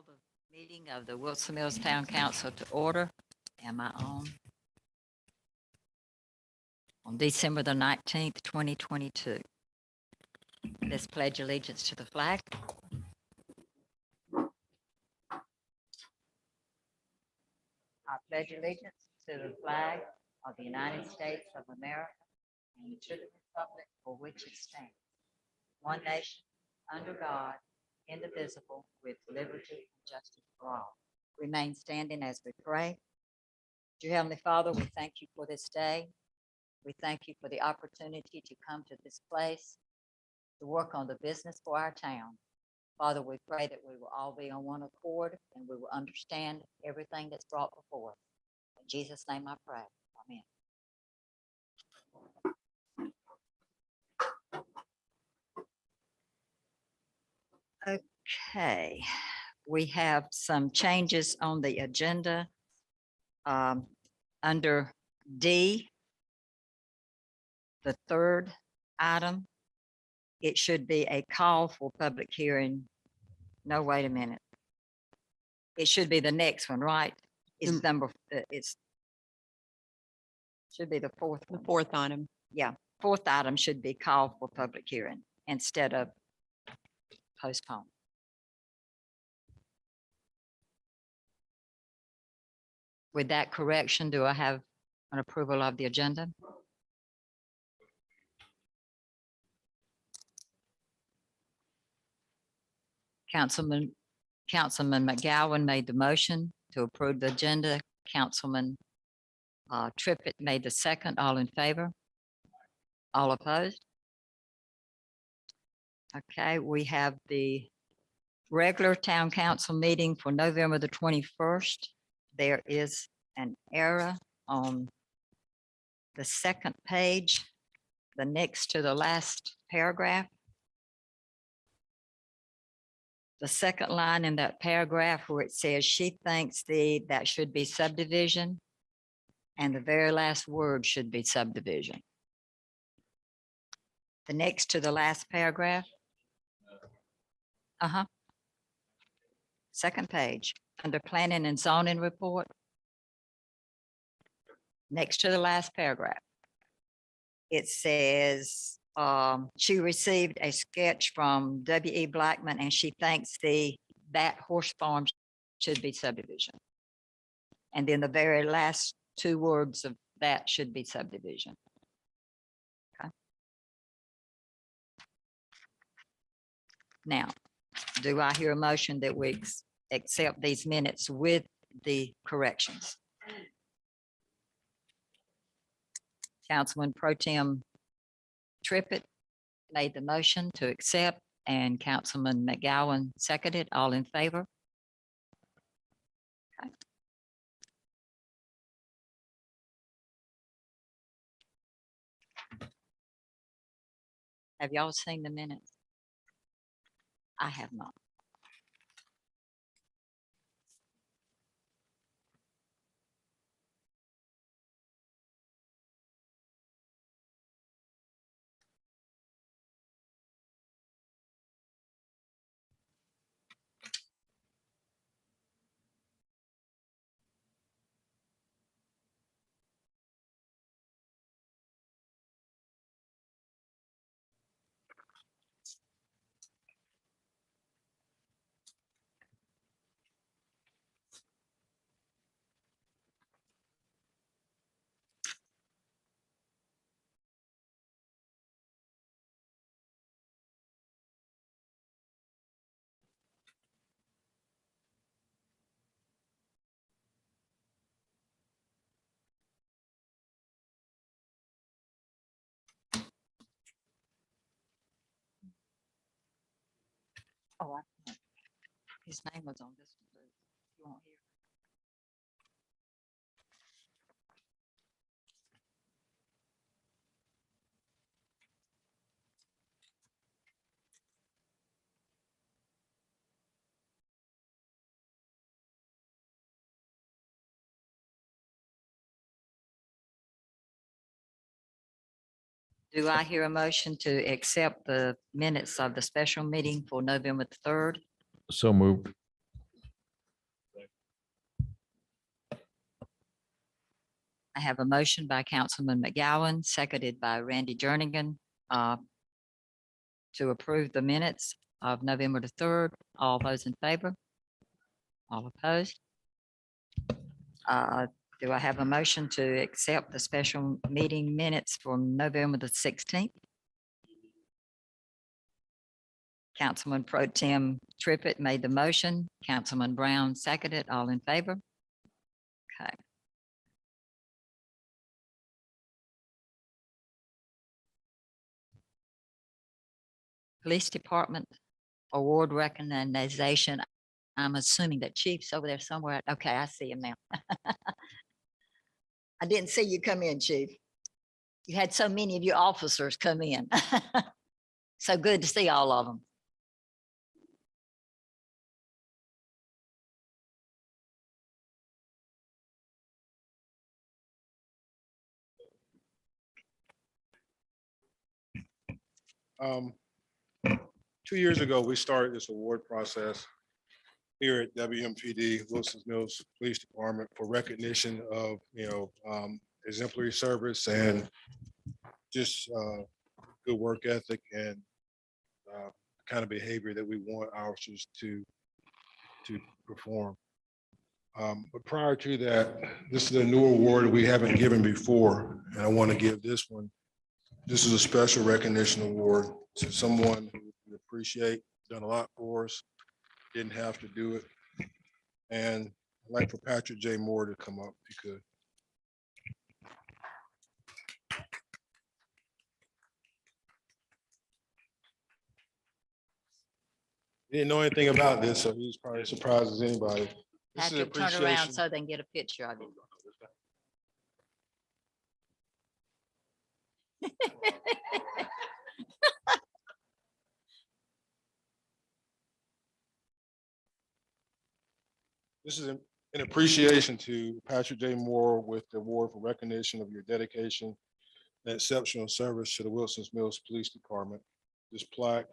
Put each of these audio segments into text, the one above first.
Call the meeting of the Wilson Mills Town Council to order. Am I on? On December the 19th, 2022. Let's pledge allegiance to the flag. I pledge allegiance to the flag of the United States of America and to the republic for which it stands, one nation, under God, indivisible, with liberty and justice for all. Remain standing as we pray. Dear Heavenly Father, we thank you for this day. We thank you for the opportunity to come to this place to work on the business for our town. Father, we pray that we will all be on one accord and we will understand everything that's brought before us. In Jesus' name I pray. Amen. Okay, we have some changes on the agenda. Under D, the third item, it should be a call for public hearing. No, wait a minute. It should be the next one, right? It's should be the fourth The one. fourth item. Yeah, fourth item should be called for public hearing instead of postpone. With that correction, do I have an approval of the agenda? Councilman McGowan made the motion to approve the agenda. Councilman Trippett made the second. All in favor? All opposed? Okay, we have the regular town council meeting for November the 21st. There is an error on the second page, the next to the last paragraph. The second line in that paragraph where it says she thinks that should be subdivision. And the very last word should be subdivision. The next to the last paragraph. Second page, under planning and zoning report. Next to the last paragraph. It says, she received a sketch from W.E. Blackman and she thinks that horse farm should be subdivision. And then the very last two words of that should be subdivision. Okay. Now, do I hear a motion that we accept these minutes with the corrections? Councilman Pro Tem Trippett made the motion to accept and Councilman McGowan seconded. All in favor? Okay. Have y'all seen the minutes? I have not. Oh, his name was on this one. But you won't hear. Do I hear a motion to accept the minutes of the special meeting for November the 3rd? So moved. I have a motion by Councilman McGowan, seconded by Randy Jernigan, to approve the minutes of November the 3rd. All those in favor? All opposed? Do I have a motion to accept the special meeting minutes for November the 16th? Councilman Pro Tem Trippett made the motion. Councilman Brown seconded. All in favor? Okay. Police Department award recognition. I'm assuming that Chief's over there somewhere. Okay, I see him now. I didn't see you come in, Chief. You had so many of your officers come in. So good to see all of them. Um, 2 years ago, we started this award process here at WMPD, Wilson's Mills Police Department, for recognition of, exemplary service and just good work ethic and kind of behavior that we want officers to perform. But prior to that, this is a new award we haven't given before, and I want to give this one. This is a special recognition award to someone who we appreciate, done a lot for us, didn't have to do it. And I'd like for Patrick J. Moore to come up if you could. He didn't know anything about this, so he's probably as surprised as anybody. This is Patrick, turn around appreciation. so they can get a picture of it. This is an appreciation to Patrick J. Moore with the award for recognition of your dedication and exceptional service to the Wilson's Mills Police Department. This plaque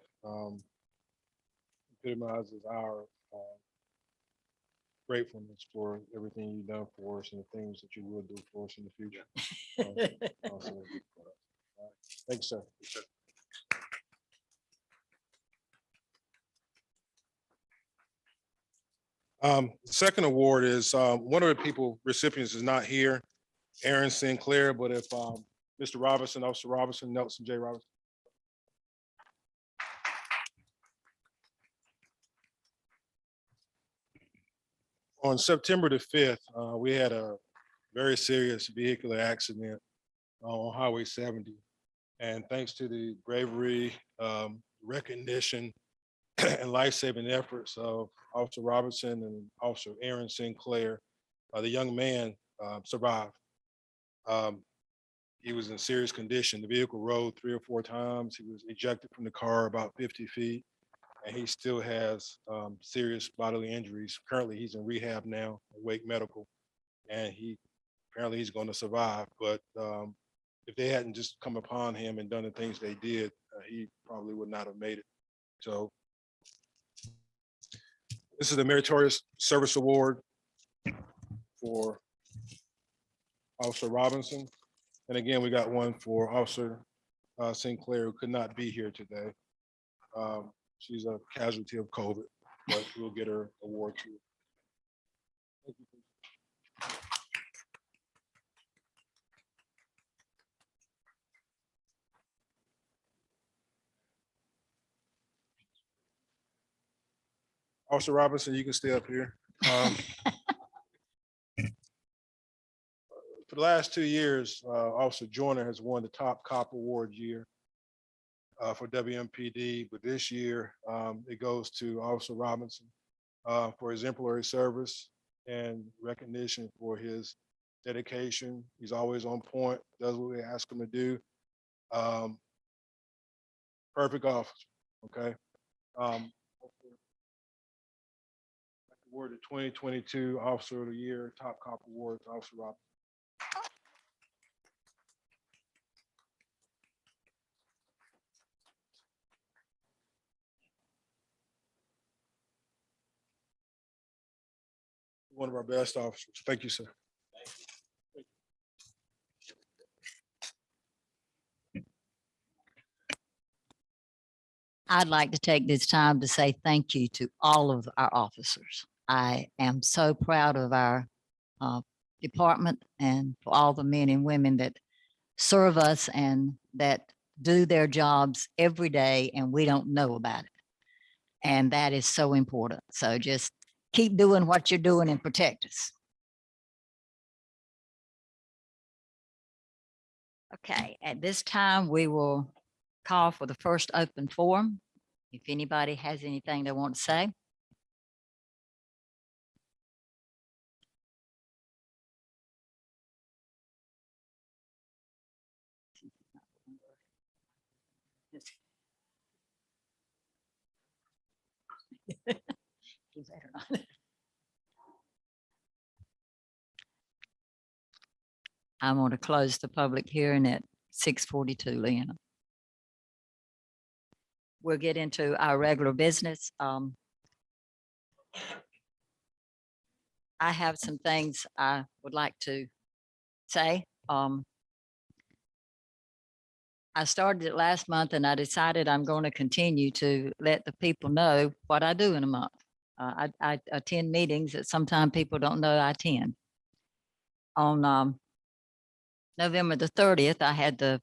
epitomizes our gratefulness for everything you've done for us and the things that you will do for us in the future. Thanks, sir. Second award is one of the people recipients is not here, Aaron Sinclair, but if Mr. Robinson, Officer Robinson, Nelson J. Robinson. On September the 5th, we had a very serious vehicular accident on Highway 70. And thanks to the bravery, recognition, and life-saving efforts of Officer Robinson and Officer Aaron Sinclair, the young man survived. He was in serious condition. The vehicle rode 3 or 4 times. He was ejected from the car about 50 feet, and he still has serious bodily injuries. Currently, he's in rehab now at Wake Medical, and apparently he's going to survive. But if they hadn't just come upon him and done the things they did, he probably would not have made it. So this is the Meritorious Service Award for Officer Robinson. And again, we got one for Officer Sinclair, who could not be here today. She's a casualty of COVID, but we'll get her award too. Thank you. Officer Robinson, you can stay up here. For the last 2 years, Officer Joyner has won the top cop award year for WMPD, but this year it goes to Officer Robinson for his exemplary service and recognition for his dedication. He's always on point, does what we ask him to do. Perfect officer, okay? Award the 2022 Officer of the Year, Top Cop Award to Officer Robinson. One of our best officers. Thank you, sir. I'd like to take this time to say thank you to all of our officers. I am so proud of our uh, department and for all the men and women that serve us and that do their jobs every day and we don't know about it. And that is so important. So just keep doing what you're doing and protect us. Okay, at this time, we will call for the first open forum. If anybody has anything they want to say. You better not. I'm going to close the public hearing at 6:42, Leanna. We'll get into our regular business. I have some things I would like to say. I started it last month and I decided I'm going to continue to let the people know what I do in a month. I attend meetings that sometimes people don't know I attend. On November the 30th, I had the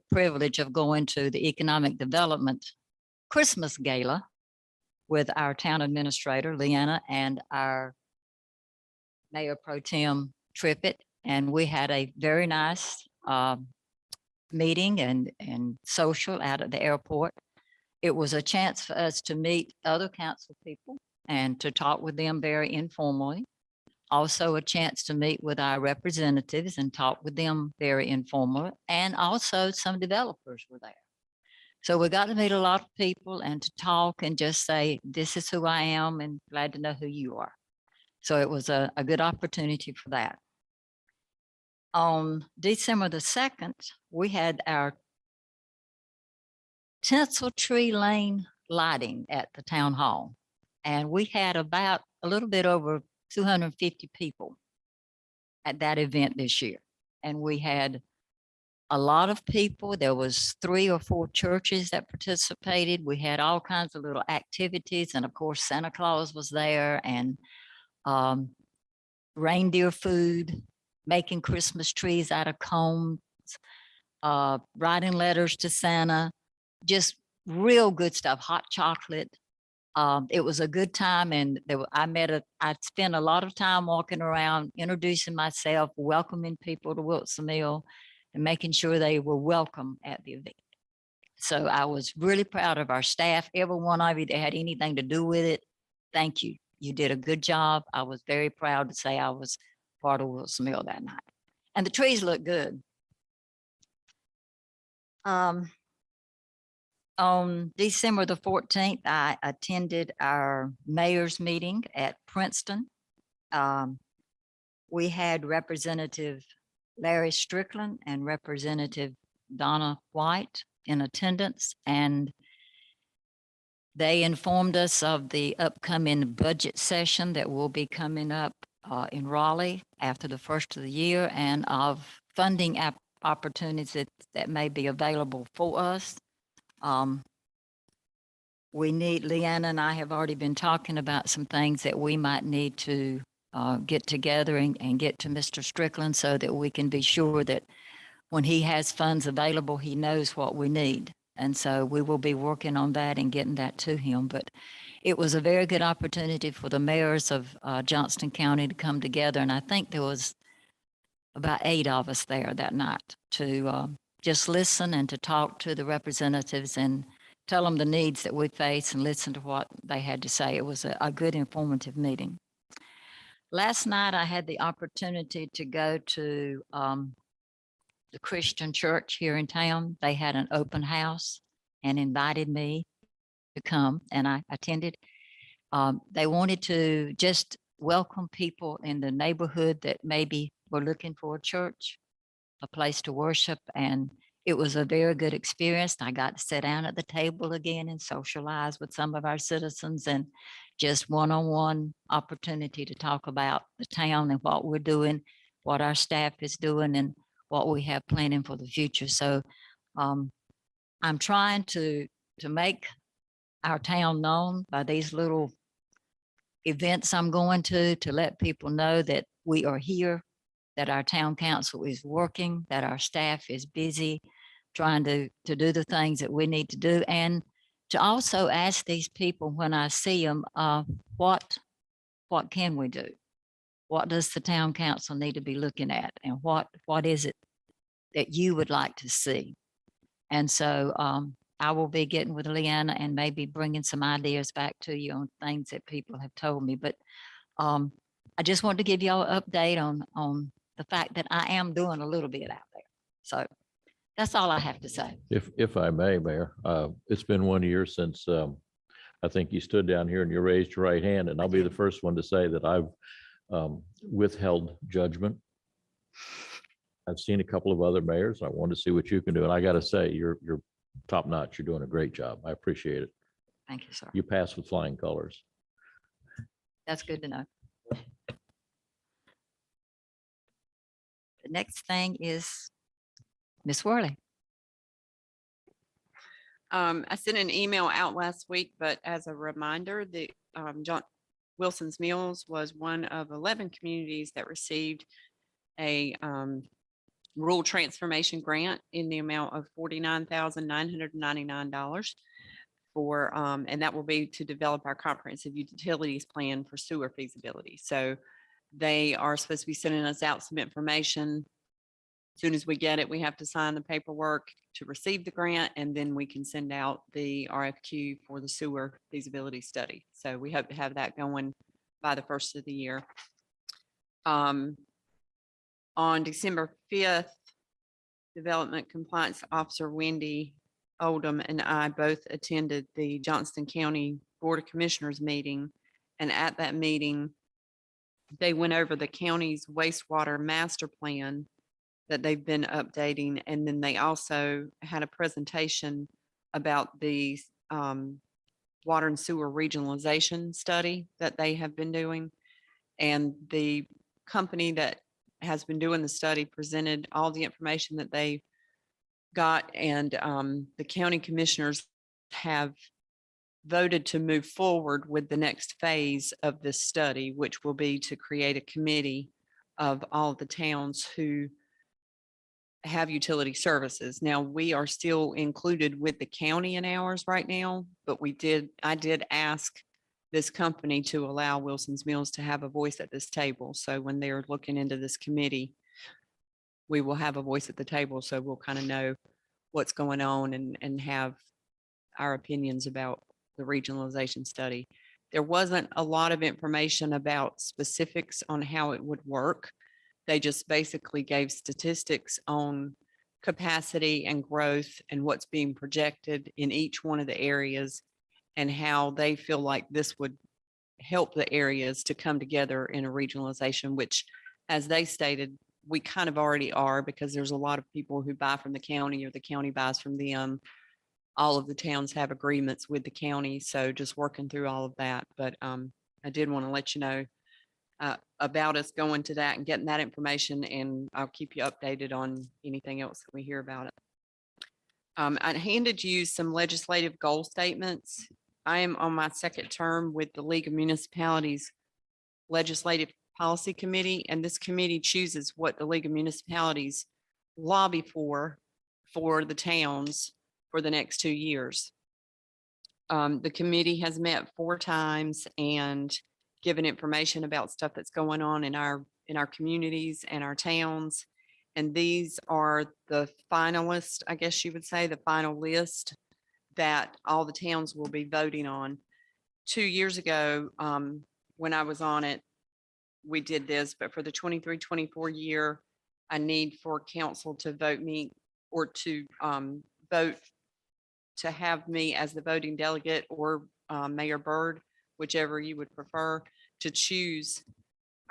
privilege of going to the Economic Development Christmas Gala with our town administrator, Leanna, and our Mayor Pro Tem Trippett. And we had a very nice meeting and social out at the airport. It was a chance for us to meet other council people and to talk with them very informally. Also a chance to meet with our representatives and talk with them very informally. And also some developers were there. So we got to meet a lot of people and to talk and just say, this is who I am and glad to know who you are. So it was a good opportunity for that. On December the 2nd, we had our Tinsel Tree Lane lighting at the town hall. And we had about a little bit over 250 people at that event this year. And we had a lot of people. There was 3 or 4 churches that participated. We had all kinds of little activities. And of course, Santa Claus was there and reindeer food, making Christmas trees out of cones, writing letters to Santa, just real good stuff, hot chocolate. It was a good time and I spent a lot of time walking around, introducing myself, welcoming people to Wilson Mill and making sure they were welcome at the event. So I was really proud of our staff, every one of you that had anything to do with it. Thank you. You did a good job. I was very proud to say I was part of Wilson Mill that night. And the trees look good. On December the 14th, I attended our mayor's meeting at Princeton. We had Representative Larry Strickland and Representative Donna White in attendance, and they informed us of the upcoming budget session that will be coming up in Raleigh after the first of the year and of funding opportunities that may be available for us. Leanna and I have already been talking about some things that we might need to get together and get to Mr. Strickland so that we can be sure that when he has funds available, he knows what we need. And so we will be working on that and getting that to him. But it was a very good opportunity for the mayors of Johnston County to come together. And I think there was about 8 of us there that night to just listen and to talk to the representatives and tell them the needs that we face and listen to what they had to say. It was a good informative meeting. Last night, I had the opportunity to go to the Christian church here in town. They had an open house and invited me to come, and I attended. They wanted to just welcome people in the neighborhood that maybe were looking for a church, a place to worship, and it was a very good experience. I got to sit down at the table again and socialize with some of our citizens and just one-on-one opportunity to talk about the town and what we're doing, what our staff is doing, and what we have planning for the future. So I'm trying to make our town known by these little events I'm going to let people know that we are here, that our town council is working, that our staff is busy trying to do the things that we need to do. And to also ask these people when I see them, what can we do? What does the town council need to be looking at? And what is it that you would like to see? And so I will be getting with Leanna and maybe bringing some ideas back to you on things that people have told me. But I just wanted to give y'all an update on the fact that I am doing a little bit out there. So that's all I have to say. If I may, Mayor, it's been 1 year since I think you stood down here and you raised your right hand, and I'll be the first one to say that I've withheld judgment. I've seen a couple of other mayors. I want to see what you can do. And I got to say, you're top notch. You're doing a great job. I appreciate it. Thank you, sir. You pass with flying colors. That's good to know. The next thing is Ms. Worley. I sent an email out last week, but as a reminder, the Wilson's Mills was one of 11 communities that received a rural transformation grant in the amount of $49,999 for, and that will be to develop our comprehensive utilities plan for sewer feasibility. So they are supposed to be sending us out some information. As soon as we get it, we have to sign the paperwork to receive the grant, and then we can send out the RFQ for the sewer feasibility study. So we hope to have that going by the first of the year. On December 5th, Development Compliance Officer Wendy Oldham and I both attended the Johnston County Board of Commissioners meeting. And at that meeting, they went over the county's wastewater master plan that they've been updating. And then they also had a presentation about the water and sewer regionalization study that they have been doing. And the company that has been doing the study presented all the information that they got, and the county commissioners have voted to move forward with the next phase of this study, which will be to create a committee of all the towns who have utility services. Now, we are still included with the county in ours right now, but I did ask this company to allow Wilson's Mills to have a voice at this table. So when they're looking into this committee, we will have a voice at the table. So we'll kind of know what's going on and have our opinions about the regionalization study. There wasn't a lot of information about specifics on how it would work. They just basically gave statistics on capacity and growth and what's being projected in each one of the areas, and how they feel like this would help the areas to come together in a regionalization, which, as they stated, we kind of already are, because there's a lot of people who buy from the county or the county buys from them. All of the towns have agreements with the county. So just working through all of that. But I did want to let you know about us going to that and getting that information, and I'll keep you updated on anything else that we hear about it. I handed you some legislative goal statements. I am on my second term with the League of Municipalities Legislative Policy Committee, and this committee chooses what the League of Municipalities lobby for the towns for the next 2 years. The committee has met 4 times and given information about stuff that's going on in our communities and our towns. And these are the finalists, I guess you would say, the final list that all the towns will be voting on. 2 years ago, when I was on it, we did this, but for the 23-24 year, I need for council to vote me, or to vote to have me as the voting delegate, or Mayor Byrd, whichever you would prefer, to choose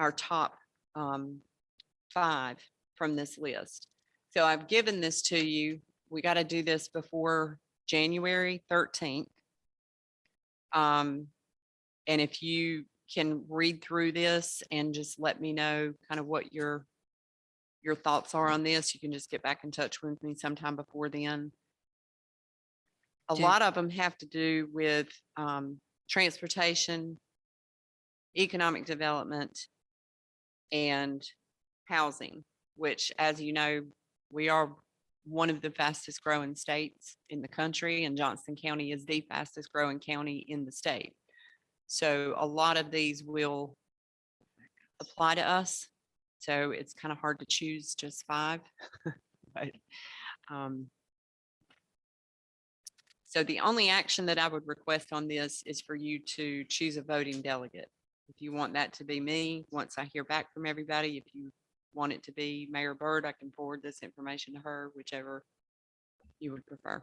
our top 5 from this list. So I've given this to you. We got to do this before January 13th. And if you can read through this and just let me know kind of what your thoughts are on this, you can just get back in touch with me sometime before then. A Do- lot of them have to do with transportation, economic development, and housing, which, as you know, we are one of the fastest growing states in the country, and Johnston County is the fastest growing county in the state. So a lot of these will apply to us. So it's kind of hard to choose just 5. But, so the only action that I would request on this is for you to choose a voting delegate. If you want that to be me, once I hear back from everybody, if you want it to be Mayor Byrd, I can forward this information to her, whichever you would prefer.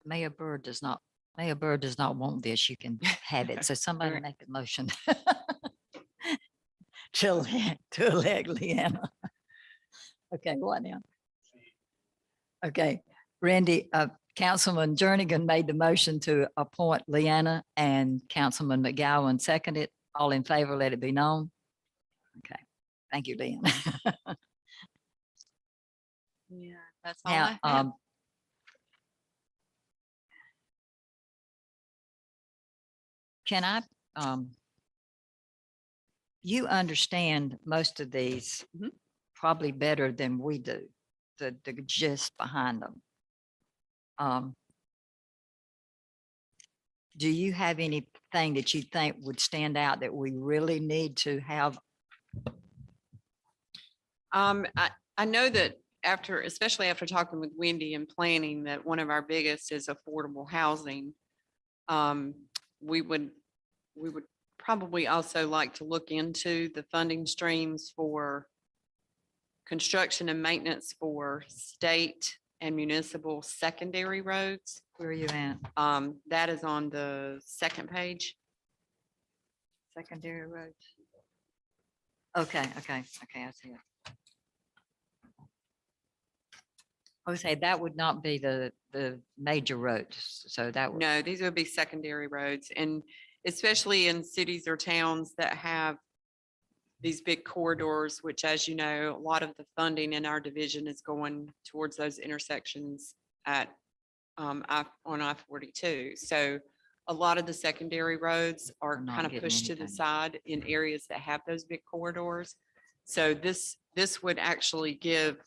Mayor Byrd does not want this. You can have it. So somebody Alright. make a motion to elect Leanna. Okay, what now? Okay, Randy, Councilman Jernigan made the motion to appoint Leanna and Councilman McGowan seconded. All in favor, let it be known. Okay, thank you, Leanna. Yeah, that's all Now, I have. can I, you understand most of these Mhm. probably better than we do, the gist behind them. Do you have anything that you think would stand out that we really need to have? I know that after, especially after talking with Wendy and planning, that one of our biggest is affordable housing. We would probably also like to look into the funding streams for construction and maintenance for state and municipal secondary roads. Where are you at? That is on the second page. Secondary roads? Okay, I see it. I would say that would not be the major roads, so that would. No, these would be secondary roads, and especially in cities or towns that have these big corridors, which, as you know, a lot of the funding in our division is going towards those intersections at on I-42. So a lot of the secondary roads are We're not kind of getting pushed to the anything. side in areas that have those big corridors. So this would actually give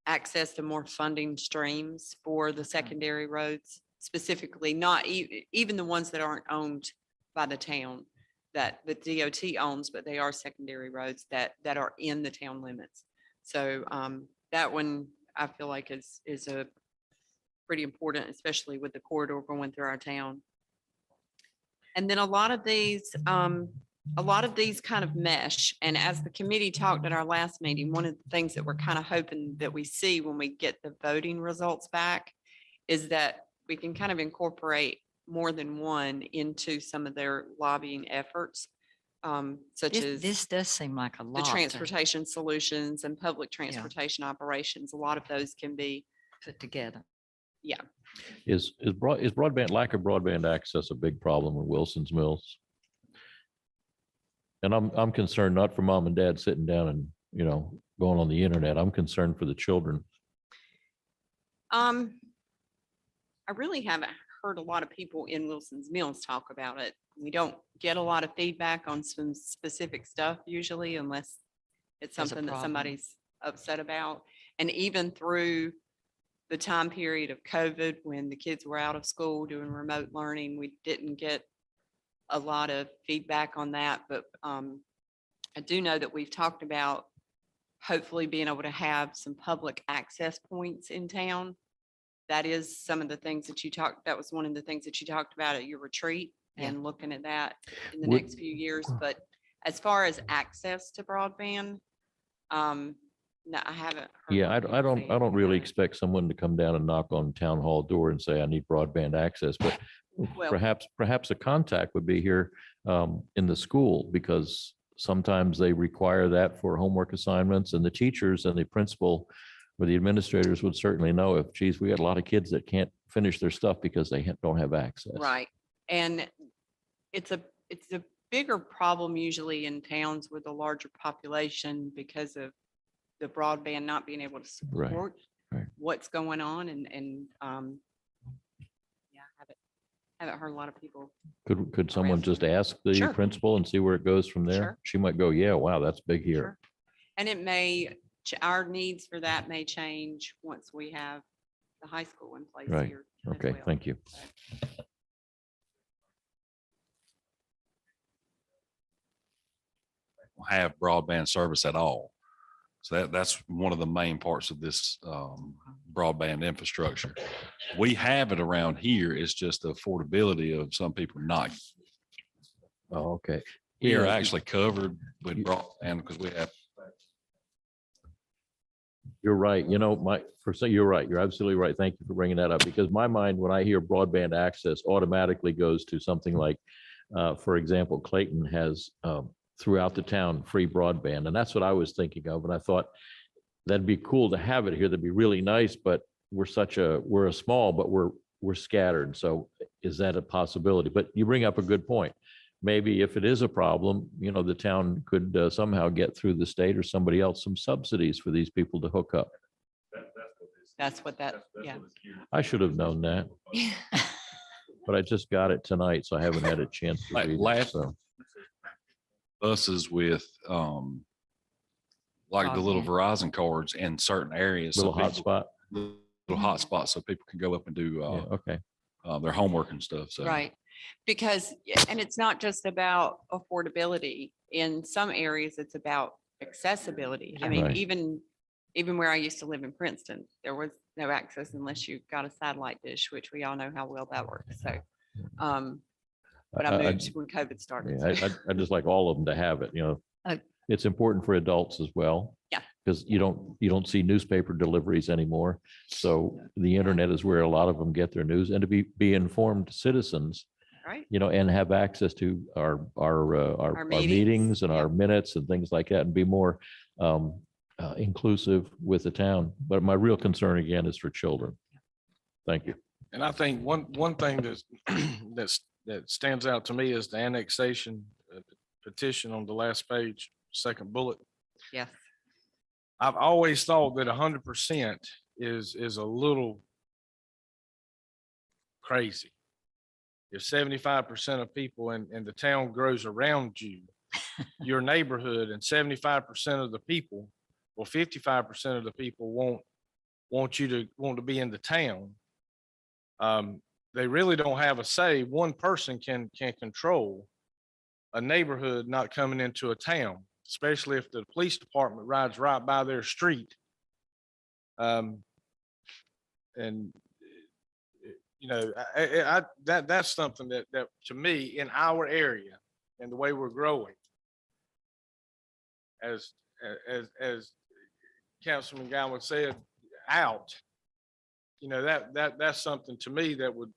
access to more funding streams for the secondary roads, specifically, not even the ones that aren't owned by the town that the DOT owns, but they are secondary roads that are in the town limits. So that one I feel like is a pretty important, especially with the corridor going through our town. And then a lot of these kind of mesh. And as the committee talked at our last meeting, one of the things that we're kind of hoping that we see when we get the voting results back is that we can kind of incorporate more than one into some of their lobbying efforts, such as This does seem like a the lot to transportation solutions and public transportation operations. A lot of those can be, put together. Is broadband, lack of broadband access a big problem in Wilson's Mills? And I'm concerned not for mom and dad sitting down and, going on the internet. I'm concerned for the children. I really haven't heard a lot of people in Wilson's Mills talk about it. We don't get a lot of feedback on some specific stuff usually, unless it's There's a something that problem. somebody's upset about. And even through the time period of COVID, when the kids were out of school doing remote learning, we didn't get a lot of feedback on that. But I do know that we've talked about hopefully being able to have some public access points in town. That is some of the things that was one of the things that you talked about at your retreat, Yeah. and looking at that in the Would- next few years. But as far as access to broadband, no, I haven't. heard Yeah, a lot I of people say don't anything really about it. expect someone to come down and knock on town hall door and say, I need broadband access, but Well- perhaps a contact would be here in the school, because sometimes they require that for homework assignments, and the teachers and the principal or the administrators would certainly know if, geez, we got a lot of kids that can't finish their stuff because they don't have access. Right. And it's a bigger problem usually in towns with a larger population because of the broadband not being able to Right, support right. what's going on. And yeah, Haven't heard a lot of people. Could someone Around. just ask the Sure. principal and see where it goes from there? Sure. She might go, yeah, wow, that's big here. Sure. And it may, our needs for that may change once we have the high school in place Right. here. as Okay, well. thank you. have broadband service at all. So that's one of the main parts of this broadband infrastructure. We have it around here. It's just the affordability of some people not. Oh, okay. We are Yeah. actually covered with broadband because we have. You're right. You know, you're right. You're absolutely right. Thank you for bringing that up, because my mind, when I hear broadband access, automatically goes to something like, for example, Clayton has throughout the town free broadband. And that's what I was thinking of. And I thought that'd be cool to have it here. That'd be really nice, but we're a small, but we're scattered. So is that a possibility? But you bring up a good point. Maybe if it is a problem, the town could somehow get through the state or somebody else some subsidies for these people to hook up. That's what that, yeah. I should have known that, but I just got it tonight, so I haven't had a chance to Like read it. last- So, Buses with like the little Verizon cards in certain areas. so little people- hotspot. Little hotspots so people can go up and do Yeah, okay. their homework and stuff. So. Right. Because, and it's not just about affordability. In some areas, it's about accessibility. I mean, Right. even where I used to live in Princeton, there was no access unless you got a satellite dish, which we all know how well that works. So, but I moved when COVID started. Yeah, so- I just like all of them to have it, Uh, It's important for adults as well. Yeah. Because you don't see newspaper deliveries anymore. So the internet is where a lot of them get their news, and to be informed citizens, Right. and have access to our meetings, meetings and yeah. our minutes and things like that, and be more inclusive with the town. But my real concern again is for children. Thank you. And I think one thing that stands out to me is the annexation petition on the last page, second bullet. Yes. I've always thought that 100% is a little crazy. If 75% of people in the town grows around you, your neighborhood, and 75% of the people, or 55% of the people want to be in the town. They really don't have a say. One person can control a neighborhood not coming into a town, especially if the police department rides right by their street. And that's something that to me, in our area and the way we're growing, as Councilman Gowan said, that's something to me that would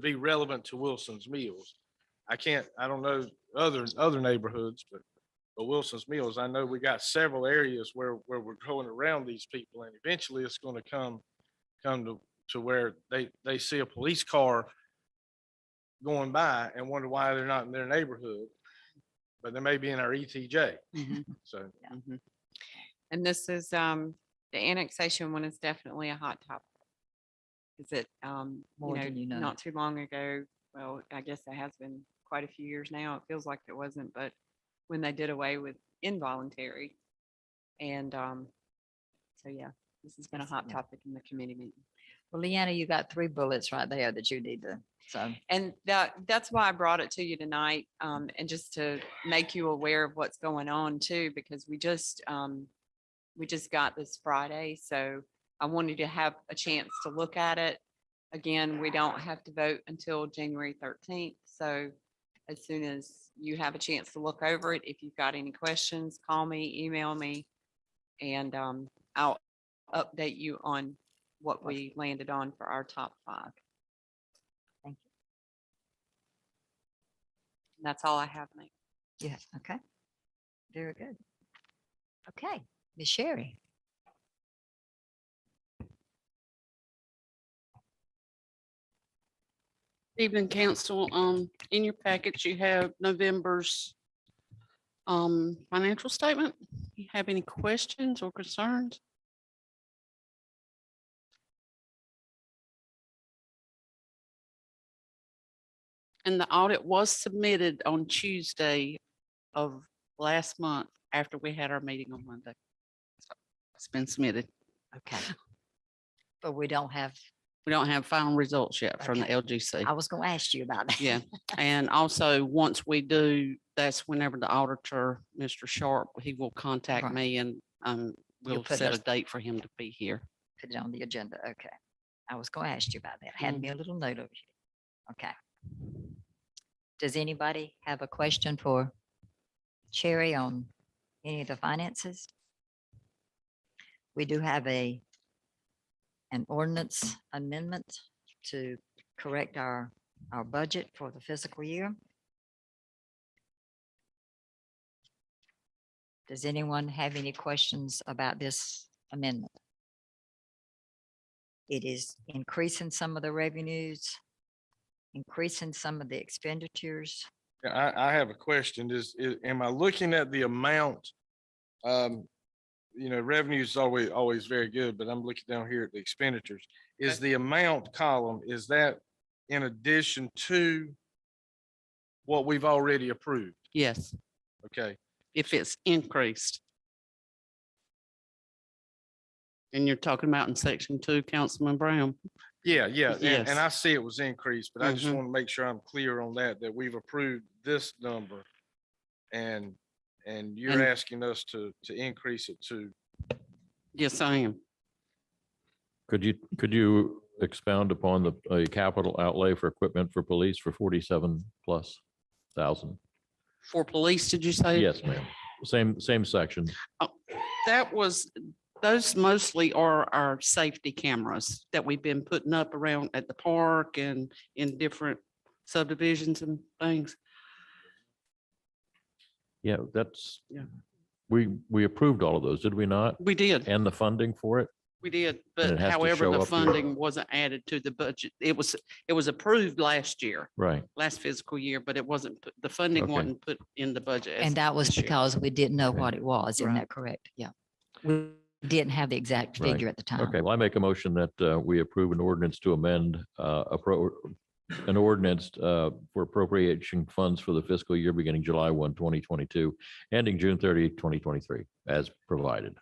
be relevant to Wilson's Mills. I don't know other neighborhoods, but Wilson's Mills, I know we got several areas where we're growing around these people, and eventually it's going to come to where they see a police car going by and wonder why they're not in their neighborhood, but they may be in our ETJ. Mhm. So Mhm. And this is, the annexation one is definitely a hot topic. Is it, More than you know. not too long ago, well, I guess it has been quite a few years now. It feels like it wasn't, but when they did away with involuntary. And, so yeah, this has been a hot Yeah. topic in the committee meeting. Well, Leanna, you got 3 bullets right there that you need to, so. And that's why I brought it to you tonight, and just to make you aware of what's going on too, because we just got this Friday, so I wanted to have a chance to look at it. Again, we don't have to vote until January 13th, so as soon as you have a chance to look over it, if you've got any questions, call me, email me, and I'll update you on what we landed on for our top 5. Thank you. And that's all I have, mate. Yeah, okay. Very good. Okay, Ms. Sherry. Evening, council. In your package, you have November's financial statement. You have any questions or concerns? And the audit was submitted on Tuesday of last month after we had our meeting on Monday. So it's been submitted. Okay. But we don't have, We don't have final results yet from the Okay. LGC. I was gonna ask you about that. Yeah, and also, once we do, that's whenever the auditor, Mr. Sharp, he will contact Right. me and we'll put set a us- date for him to be here. Put it on the agenda. Okay. I was gonna ask you about that. Had me a little note of it. Okay. Does anybody have a question for Sherry on any of the finances? We do have an ordinance amendment to correct our budget for the fiscal year. Does anyone have any questions about this amendment? It is increasing some of the revenues, increasing some of the expenditures. Yeah, I have a question. Am I looking at the amount? Revenue is always very good, but I'm looking down here at the expenditures. Is the amount column, is that in addition to what we've already approved? Yes, Okay, if it's increased. And you're talking about in section 2, Councilman Brown. yeah. Yes. And I see it was increased, but I just Mhm. want to make sure I'm clear on that we've approved this number. And you're And- asking us to increase it to, Yes, I am. Could you expound upon the capital outlay for equipment for police for 47,000+? For police, did you say? Yes, ma'am. Same section. Those mostly are our safety cameras that we've been putting up around at the park and in different subdivisions and things. Yeah, that's, Yeah. we approved all of those, did we not? We did, And the funding for it? we did, And but it has to however, show the up here. funding wasn't added to the budget. It was approved last year, Right. last fiscal year, but it wasn't, the funding Okay. wasn't put in the budget. as And that was this year. because we didn't know Okay. what it was. Isn't Right. that correct? Yeah. We didn't have the exact Right. figure at the time. Okay, well, I make a motion that we approve an ordinance to amend an ordinance for appropriation funds for the fiscal year beginning July 1, 2022, ending June 30, 2023, as provided.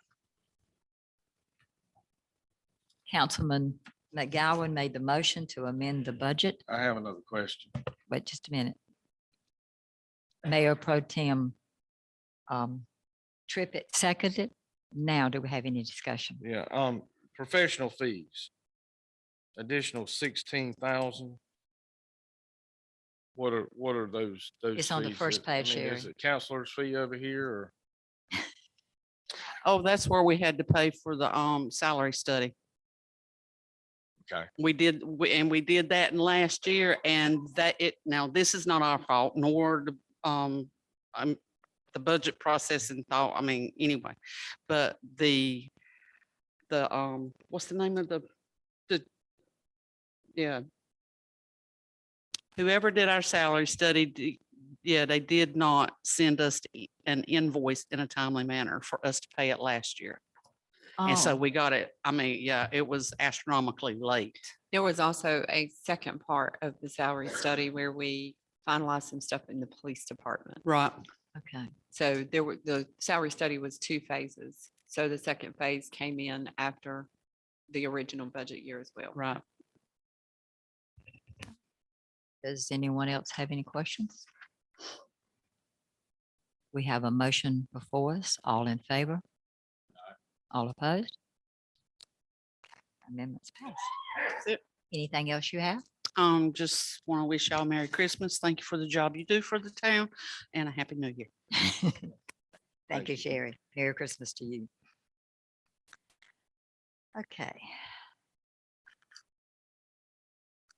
Councilman McGowan made the motion to amend the budget. I have another question. Wait just a minute. Mayor Pro Tem Trippett seconded. Now, do we have any discussion? Yeah, professional fees. Additional 16,000. What are those? It's on the fees first that- I page, mean, Is Sherry. it counselor's fee over here or? Oh, that's where we had to pay for the salary study. Okay. We did that in last year and now this is not our fault, nor the budget process and thought, anyway. But the what's the name of the, yeah. Whoever did our salary study, they did not send us an invoice in a timely manner for us to pay it last year. And so Oh, we got it, it was astronomically late. There was also a second part of the salary study where we finalized some stuff in the police department. Right. Okay. So the salary study was 2 phases. So the second phase came in after the original budget year as well. Right. does anyone else have any questions? We have a motion before us. All in favor? All opposed? Amendments passed. That's it. Anything else you have? Just want to wish y'all Merry Christmas. Thank you for the job you do for the town and a Happy New Year. Thank you, Sherry. Merry Christmas to you. Okay.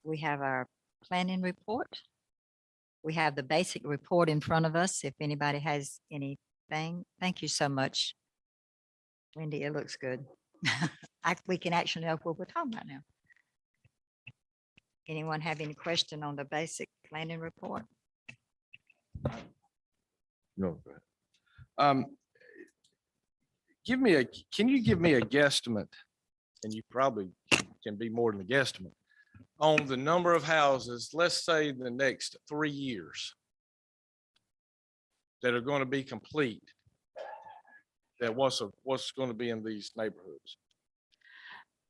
We have our planning report. We have the basic report in front of us. If anybody has anything, thank you so much. Wendy, it looks good. We can actually know what we're talking about now. Anyone have any question on the basic planning report? No, go ahead. Can you give me a guesstimate? And you probably can be more than a guesstimate on the number of houses, let's say the next 3 years that are going to be complete, that what's going to be in these neighborhoods?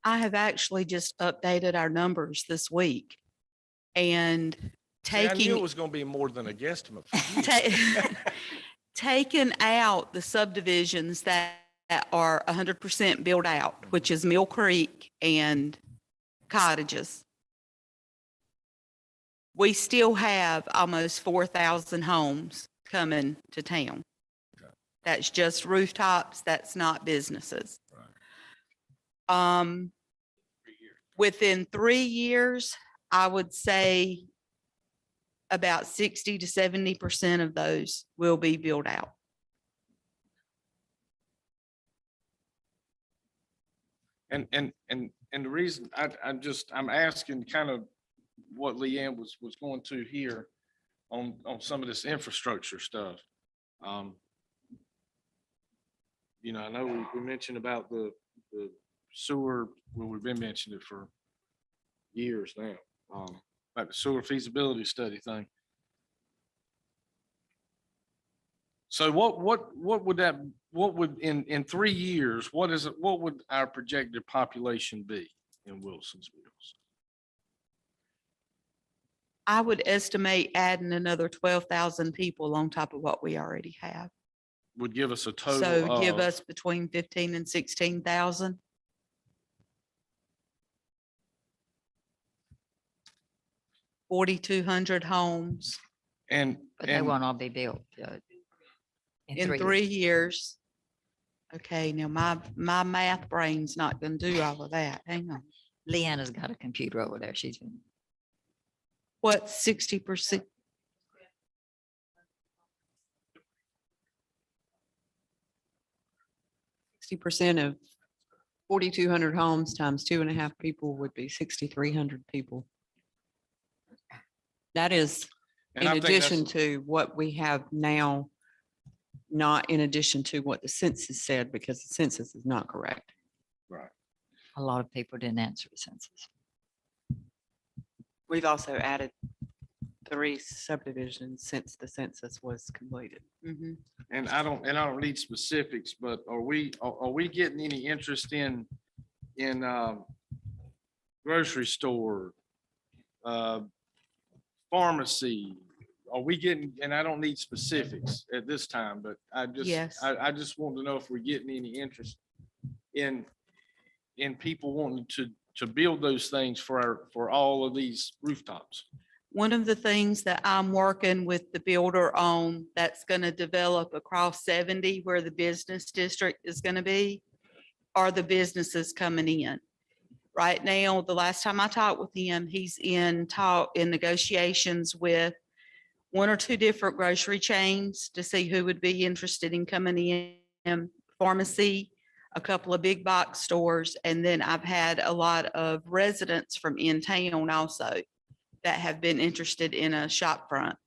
I have actually just updated our numbers this week and See, I knew it taking, was going to be more than a guesstimate for you. taking out the subdivisions that are 100% built out, which is Mill Creek and Cottages. We still have almost 4,000 homes coming to town. Okay. That's just rooftops. That's not businesses. Within 3 years, I would say about 60 to 70% of those will be built out. And the reason I'm asking kind of what Leanne was going to here on some of this infrastructure stuff. You know, I know we mentioned about the sewer, well, we've been mentioning it for years now, about the sewer feasibility study thing. So what would in 3 years, what would our projected population be in Wilson's Mills? I would estimate adding another 12,000 people on top of what we already have. Would give us a total So give of, us between 15 and 16,000. $4,200 homes and, But they won't all be built. in 3 3 years. years. Okay, now my math brain's not gonna do all of that. Hang on. Leanna's got a computer over there. She's been. What, 60%? %60 of 4,200 homes times 2.5 people would be 6,300 people. That is and in I think addition that's, to what we have now, not in addition to what the census said, because the census is not correct. A lot of people didn't answer the census. We've also added 3 subdivisions since the census was completed. Mhm. and I don't need specifics, but are we getting any interest in grocery store, pharmacy? Are we getting, and I don't need specifics at this time, but Yes. I just want to know if we're getting any interest in people wanting to build those things for all of these rooftops. One of the things that I'm working with the builder on that's gonna develop across 70 where the business district is gonna be are the businesses coming in. Right now, the last time I talked with him, he's in negotiations with 1 or 2 different grocery chains to see who would be interested in coming in, pharmacy, a couple of big box stores, and then I've had a lot of residents from in town also that have been interested in a shop front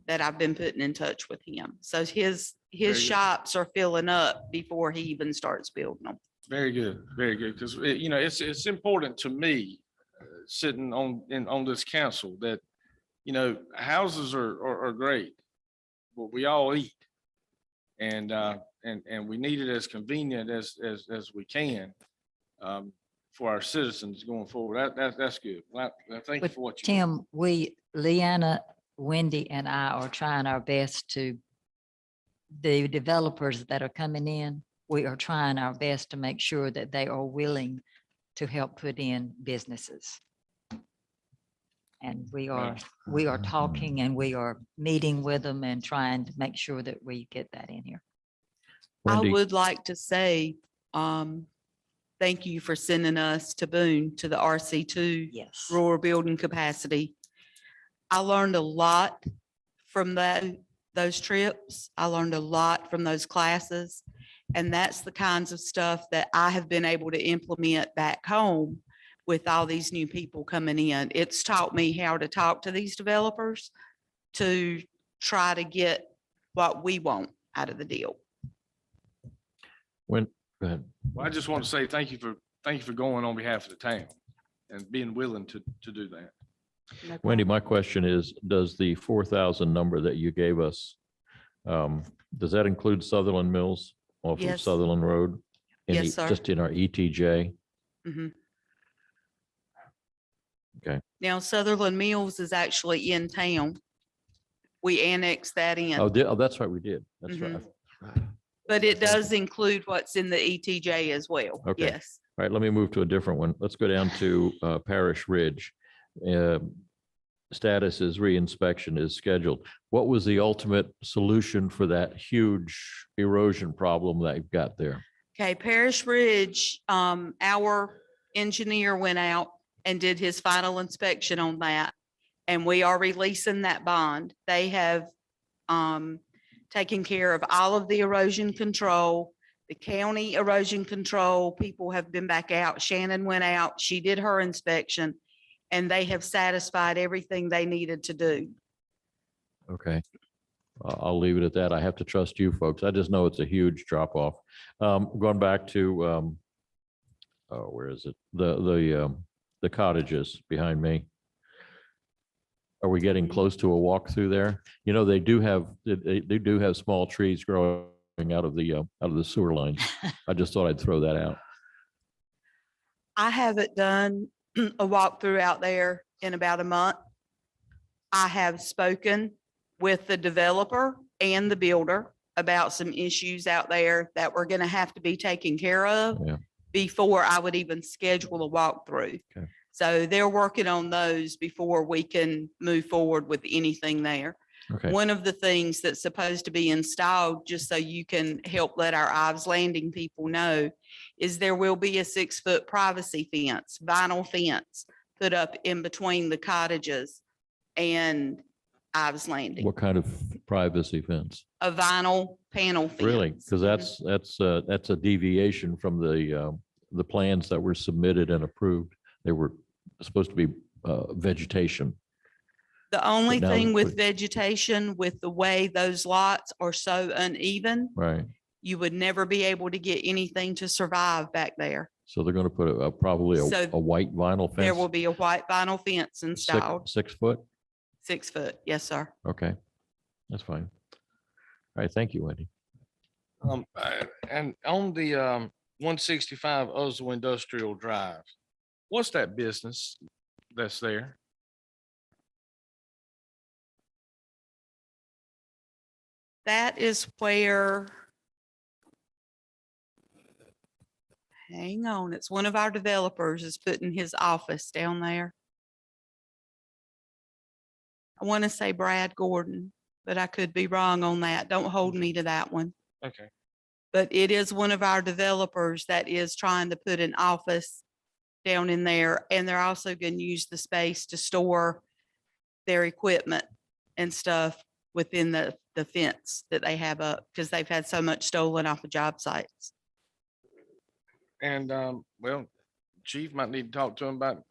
that I've been putting in touch with him. So his good. shops are filling up before he even starts building them. Very good, very good. Because, you know, it's important to me, sitting on this council, that, you know, houses are great, but we all eat. And we need it as convenient as we can, for our citizens going forward. That's good. Well, thank you But for what you. Tim, Leanna, Wendy and I are trying our best to, the developers that are coming in, we are trying our best to make sure that they are willing to help put in businesses. And we are talking and we are meeting with them and trying to make sure that we get that in here. I Wendy, would like to say, thank you for sending us to Boone to the RC2 Yes. rural building capacity. I learned a lot from those trips. I learned a lot from those classes. And that's the kinds of stuff that I have been able to implement back home with all these new people coming in. It's taught me how to talk to these developers to try to get what we want out of the deal. go ahead. Well, I just want to say thank you for going on behalf of the town. and being willing to do that. No Wendy, problem. my question is, does the 4,000 number that you gave us, does that include Sutherland Mills off of Yes. Sutherland Road? Yes, sir. Just in our ETJ? Mhm. Okay. Now Sutherland Mills is actually in town. We annexed that in. Oh, that's right, we did. That's right. But it does include what's in the ETJ as well. Okay. Yes. All right, let me move to a different one. Let's go down to Parish Ridge. Uh, Status is reinspection is scheduled. What was the ultimate solution for that huge erosion problem that you've got there? Okay, Parish Ridge, our engineer went out and did his final inspection on that. And we are releasing that bond. They have taken care of all of the erosion control. The county erosion control people have been back out. Shannon went out, she did her inspection, and they have satisfied everything they needed to do. Okay. I'll leave it at that. I have to trust you folks. I just know it's a huge drop off. Going back to, where is it? The cottages behind me. Are we getting close to a walk through there? You know, they do have small trees growing out of the sewer lines. I just thought I'd throw that out. I haven't done a walkthrough out there in about a month. I have spoken with the developer and the builder about some issues out there that were gonna have to be taken care of Yeah. before I would even schedule a walkthrough. Okay. So they're working on those before we can move forward with anything there. Okay, One of the things that's supposed to be installed, just so you can help let our Ives Landing people know, is there will be a 6-foot privacy fence, vinyl fence, put up in between the cottages and Ives Landing, what kind of privacy fence? a vinyl panel fence. Really? Because that's a deviation from the plans that were submitted and approved. They were supposed to be vegetation. The only But now thing with put- vegetation, with the way those lots are so uneven, Right. you would never be able to get anything to survive back there. So they're going to put probably So a white vinyl fence. There will be a white vinyl fence six- installed, 6 foot? 6 foot. Yes, sir. Okay, that's fine. All right, thank you, Wendy. And on the 165 Oswald Industrial Drive, what's that business that's there? That is where. Hang on, it's one of our developers is putting his office down there. I want to say Brad Gordon, but I could be wrong on that. Don't hold me to that one. Okay. But it is one of our developers that is trying to put an office down in there. And they're also going to use the space to store their equipment and stuff within the fence that they have up, because they've had so much stolen off of job sites. And well, chief might need to talk to him about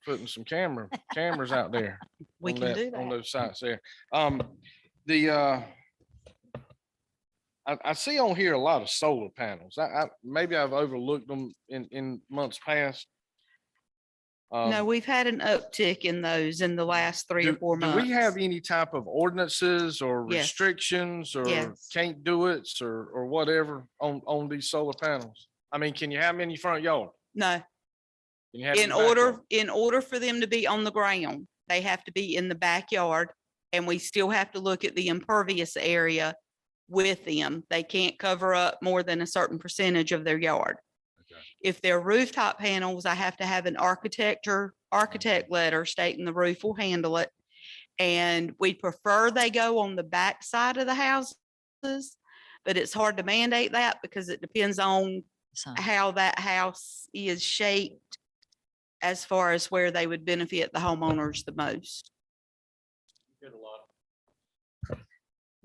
putting some cameras out there. We on can do On that. those sites there. I see on here a lot of solar panels. Maybe I've overlooked them in months past. No, we've had an uptick in those in the last 3 or 4 Do months. we have any type of ordinances or Yes. restrictions or Yes. can't do it or whatever on these solar panels? I mean, can you have them in your front yard? No, Can you have them in your backyard? order for them to be on the ground, they have to be in the backyard. And we still have to look at the impervious area with them. They can't cover up more than a certain percentage of their yard. Okay. If they're rooftop panels, I have to have an architect letter stating the roof will handle it. And we prefer they go on the back side of the houses, but it's hard to mandate that because it depends on So, how that house is shaped as far as where they would benefit the homeowners the most.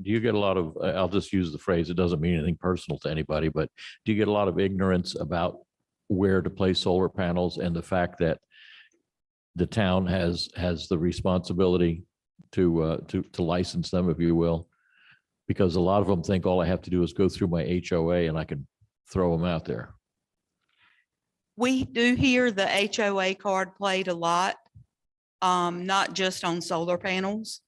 Do you get a lot of, I'll just use the phrase, it doesn't mean anything personal to anybody, but do you get a lot of ignorance about where to place solar panels and the fact that the town has the responsibility to license them, if you will? Because a lot of them think all I have to do is go through my HOA and I can throw them out there. We do hear the HOA card played a lot, not just on solar panels.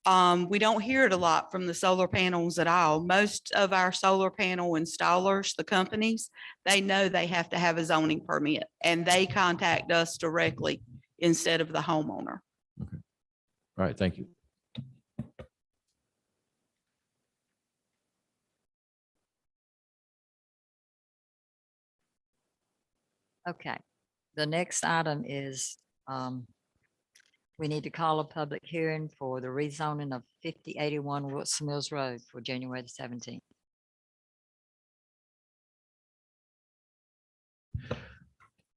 We don't hear it a lot from the solar panels at all. Most of our solar panel installers, the companies, they know they have to have a zoning permit and they contact us directly instead of the homeowner. All right, thank you. Okay, the next item is, we need to call a public hearing for the rezoning of 5081 Wilson Mills Road for January the 17th.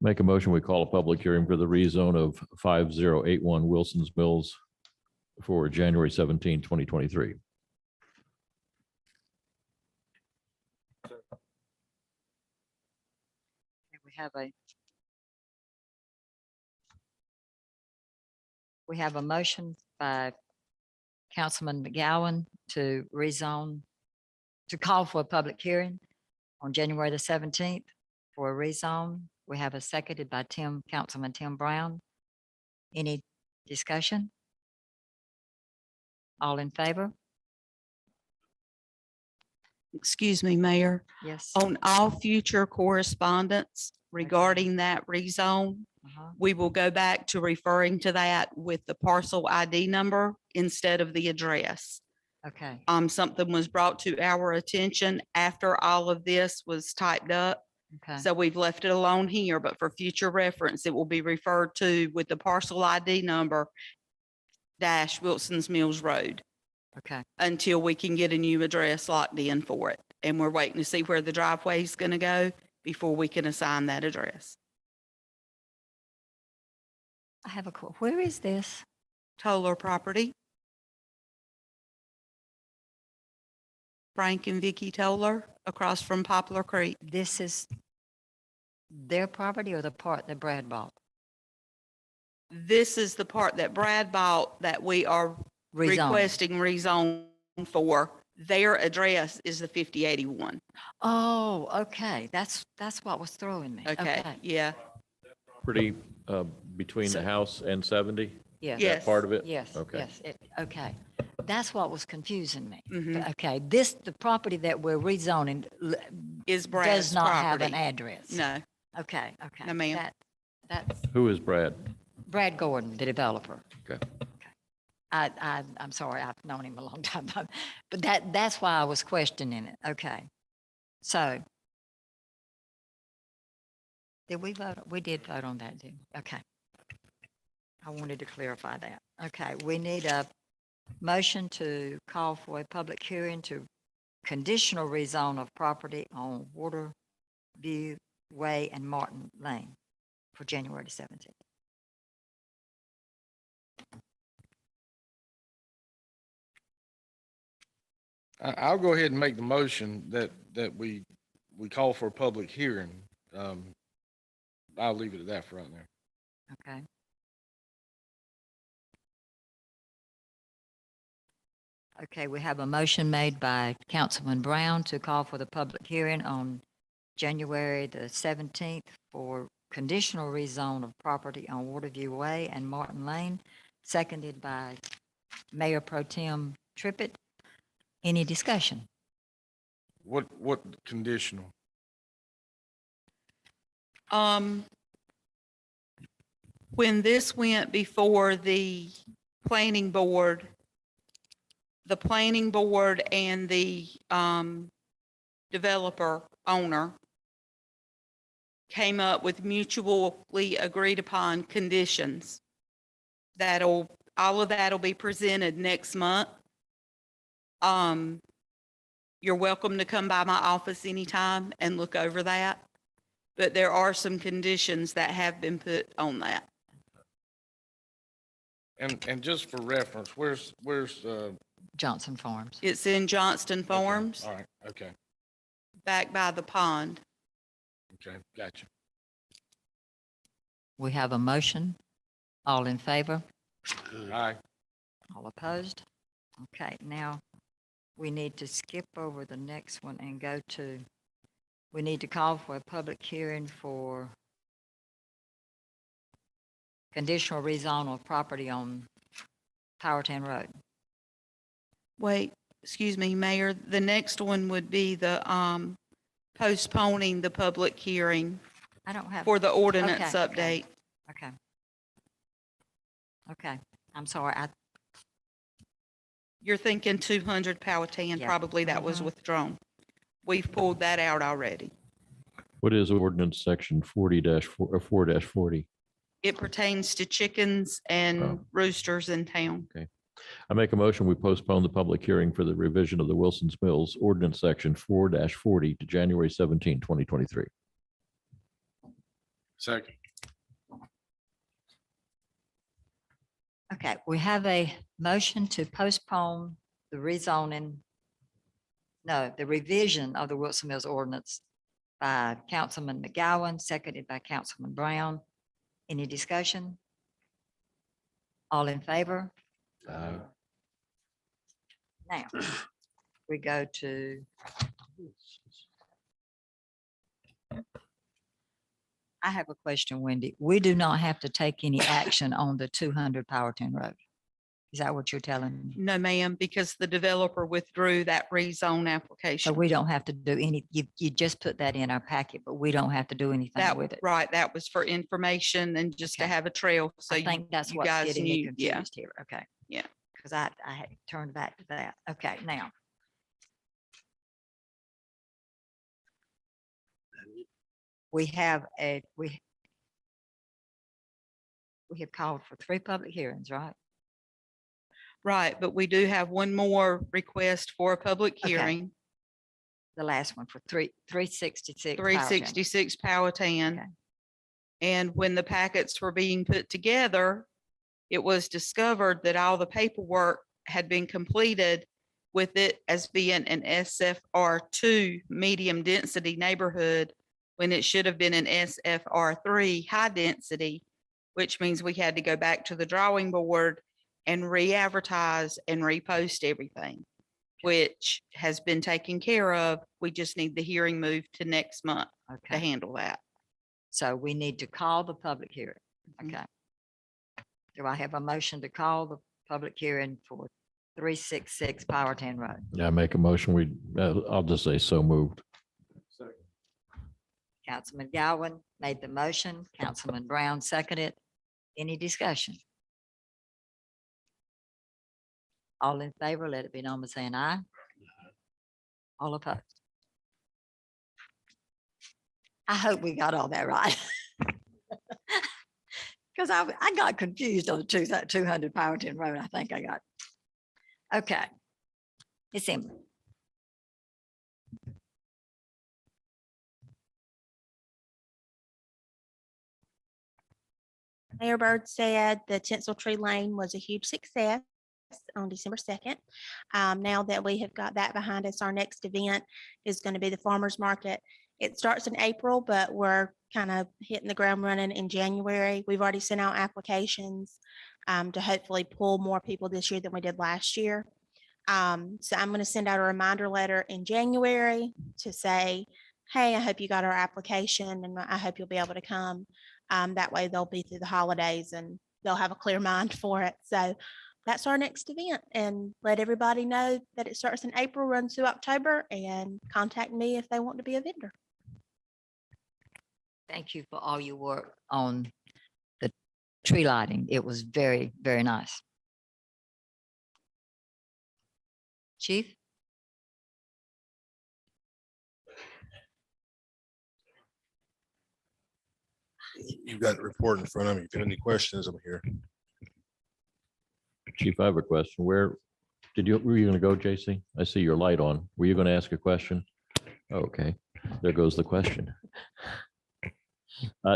Make a motion, we call a public hearing for the rezone of 5081 Wilson's Mills for January 17, 2023. We have a motion by Councilman McGowan to rezone, to call for a public hearing on January the 17th for a rezone. We have a seconded by Councilman Tim Brown. Any discussion? All in favor? Excuse me, Mayor. Yes. On all future correspondence regarding that rezone, Uh-huh. we will go back to referring to that with the parcel ID number instead of the address. Okay, Something was brought to our attention after all of this was typed up. okay, So we've left it alone here, but for future reference, it will be referred to with the parcel ID number dash Wilson's Mills Road okay. until we can get a new address locked in for it. And we're waiting to see where the driveway is going to go before we can assign that address. I have where is this? Toller property. Frank and Vicky Toller across from Poplar Creek. This is their property or the part that Brad bought? This is the part that Brad bought that we are Rezone. requesting rezone for. Their address is the 5081. Oh, okay. That's what was throwing me. Okay, yeah, Pretty between the So- house and 70? Yes. Yeah. That part of it? Yes, Okay. yes, okay. That's what was confusing me. Mhm. Okay, the property that we're rezoning is Brad's does not have an property. address. No, Okay, okay. No, ma'am. That's Who is Brad? Brad Gordon, the developer. Okay. I'm sorry, I've known him a long time, but that's why I was questioning it. Okay. So did we vote? We did vote on that, didn't we? Okay. I wanted to clarify that. Okay, we need a motion to call for a public hearing to conditional rezone of property on Waterview Way and Martin Lane for January the 17th. I'll go ahead and make the motion that we call for a public hearing. I'll leave it at that for right now. Okay. Okay, we have a motion made by Councilman Brown to call for the public hearing on January the 17th for conditional rezone of property on Waterview Way and Martin Lane, seconded by Mayor Pro Tem Trippett. Any discussion? What conditional? When this went before the planning board and the developer owner came up with mutually agreed upon conditions. All of that'll be presented next month. You're welcome to come by my office anytime and look over that. But there are some conditions that have been put on that. And just for reference, where's Johnson Farms. It's in Johnston okay, Farms, all right, okay, back by the pond. okay, gotcha. We have a motion. All in favor? Aye. All opposed? Okay, now we need to skip over the next one and go to We need to call for a public hearing for conditional rezone of property on Powhatan Road. Wait, excuse me, Mayor, the next one would be the postponing the public hearing I don't have, for the ordinance Okay, okay. update. okay. Okay, I'm sorry, You're thinking 200 Powhatan, Yeah. probably that was Mhm. withdrawn. We've pulled that out already. What is ordinance section 4-40? It pertains to chickens and roosters in town. I make a motion, we postpone the public hearing for the revision of the Wilson's Mills ordinance section 4-40 to January 17, 2023. Second. okay, we have a motion to postpone the rezoning. No, the revision of the Wilson Mills ordinance by Councilman McGowan, seconded by Councilman Brown. Any discussion? All in favor? Now, we go to. I have a question, Wendy. We do not have to take any action on the 200 Powhatan Road. Is that what you're telling me? No, ma'am, because the developer withdrew that rezone So application. we don't have to do any, you just put that in our packet, but we don't have to do anything That, with it. right, that was for information and just to Okay. have a trail. So I you think that's you what's guys getting me knew, yeah. confused here. Okay. Yeah. Because I had turned back to that. Okay, now. We have we have called for 3 public hearings, right? Right, but we do have one more request for a public Okay. hearing, The last one for 366. 366 Powhatan. Okay. And when the packets were being put together, it was discovered that all the paperwork had been completed with it as being an SFR2 medium density neighborhood when it should have been an SFR3 high density, which means we had to go back to the drawing board and re-advertise and repost everything, which has been taken care of. We just need the hearing moved to next month to Okay, handle that. so we need to call the public hearing. Mhm. Okay. Do I have a motion to call the public hearing for 366 Powhatan Road? I make a motion, I'll just say so moved. Councilman Gowan made the motion, Councilman Brown seconded. Any discussion? All in favor, let it be known by saying aye. All opposed? I hope we got all that right. Because I got confused on the 200 Powhatan Road. I think I got. Okay. It's Emily. Mayor Bird said the Tinsel Tree Lane was a huge success on December 2nd. Now that we have got that behind us, our next event is going to be the Farmers Market. It starts in April, but we're kind of hitting the ground running in January. We've already sent out applications to hopefully pull more people this year than we did last year. So I'm going to send out a reminder letter in January to say, hey, I hope you got our application and I hope you'll be able to come. That way they'll be through the holidays and they'll have a clear mind for it. So that's our next event, and let everybody know that it starts in April, runs through October, and contact me if they want to be a vendor. Thank you for all your work on the tree lighting. It was very, very nice. Chief? You've got the report in front of me. If you have any questions, I'm here. Chief, I have a question. Were you going to go, JC? I see your light on. Were you going to ask a question? Okay, there goes the question.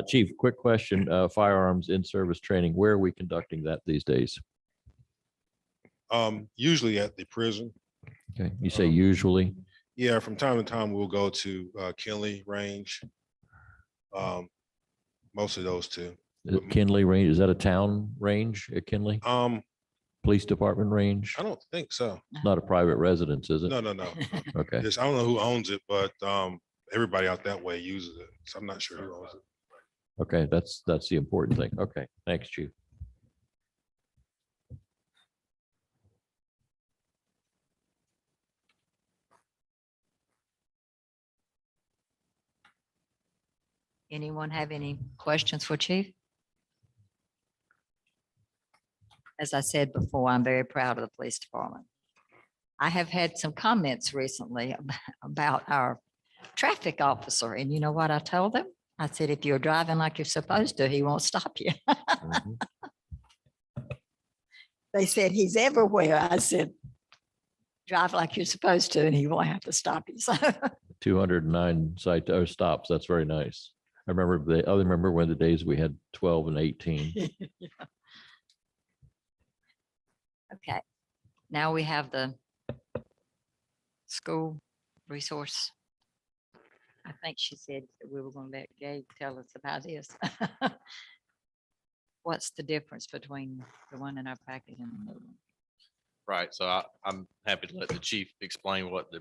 Chief, quick question, firearms in-service training, where are we conducting that these days? Usually at the prison. Okay, you say usually, Yeah, from time to time, we'll go to Kinley Range. Most of those two. Is it Kinley Range, is that a town range at Kinley? Police Department range? I don't think so. It's not a private residence, is it? No. Okay, I don't know who owns it, but everybody out that way uses it. So I'm not sure who owns it. Okay, that's the important thing. Okay, thanks, Chief. Anyone have any questions for Chief? As I said before, I'm very proud of the police department. I have had some comments recently about our traffic officer, and you know what I told them? I said, if you're driving like you're supposed to, he won't stop you. Mhm. They said, he's everywhere. I said, drive like you're supposed to, and he won't have to stop you. So 209 site or stops. That's very nice. I remember when the days we had 12 and 18. okay, now we have the school resource. I think she said that we were going to let Gabe tell us about this. What's the difference between the one in our packet and the new one? Right, so I'm happy to let the chief explain what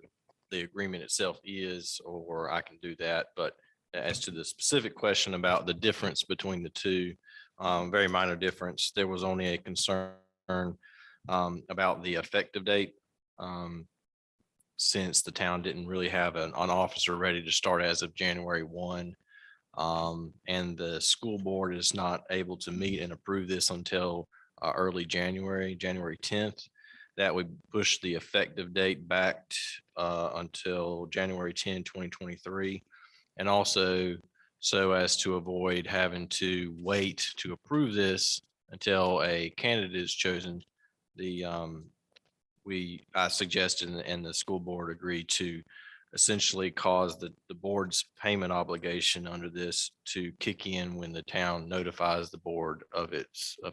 the agreement itself is, or I can do that. But as to the specific question about the difference between the two, very minor difference. There was only a concern about the effective date. Since the town didn't really have an officer ready to start as of January 1. And the school board is not able to meet and approve this until early January 10th. That would push the effective date back until January 10, 2023. And also so as to avoid having to wait to approve this until a candidate is chosen, I suggested and the school board agreed to essentially cause the board's payment obligation under this to kick in when the town notifies the board of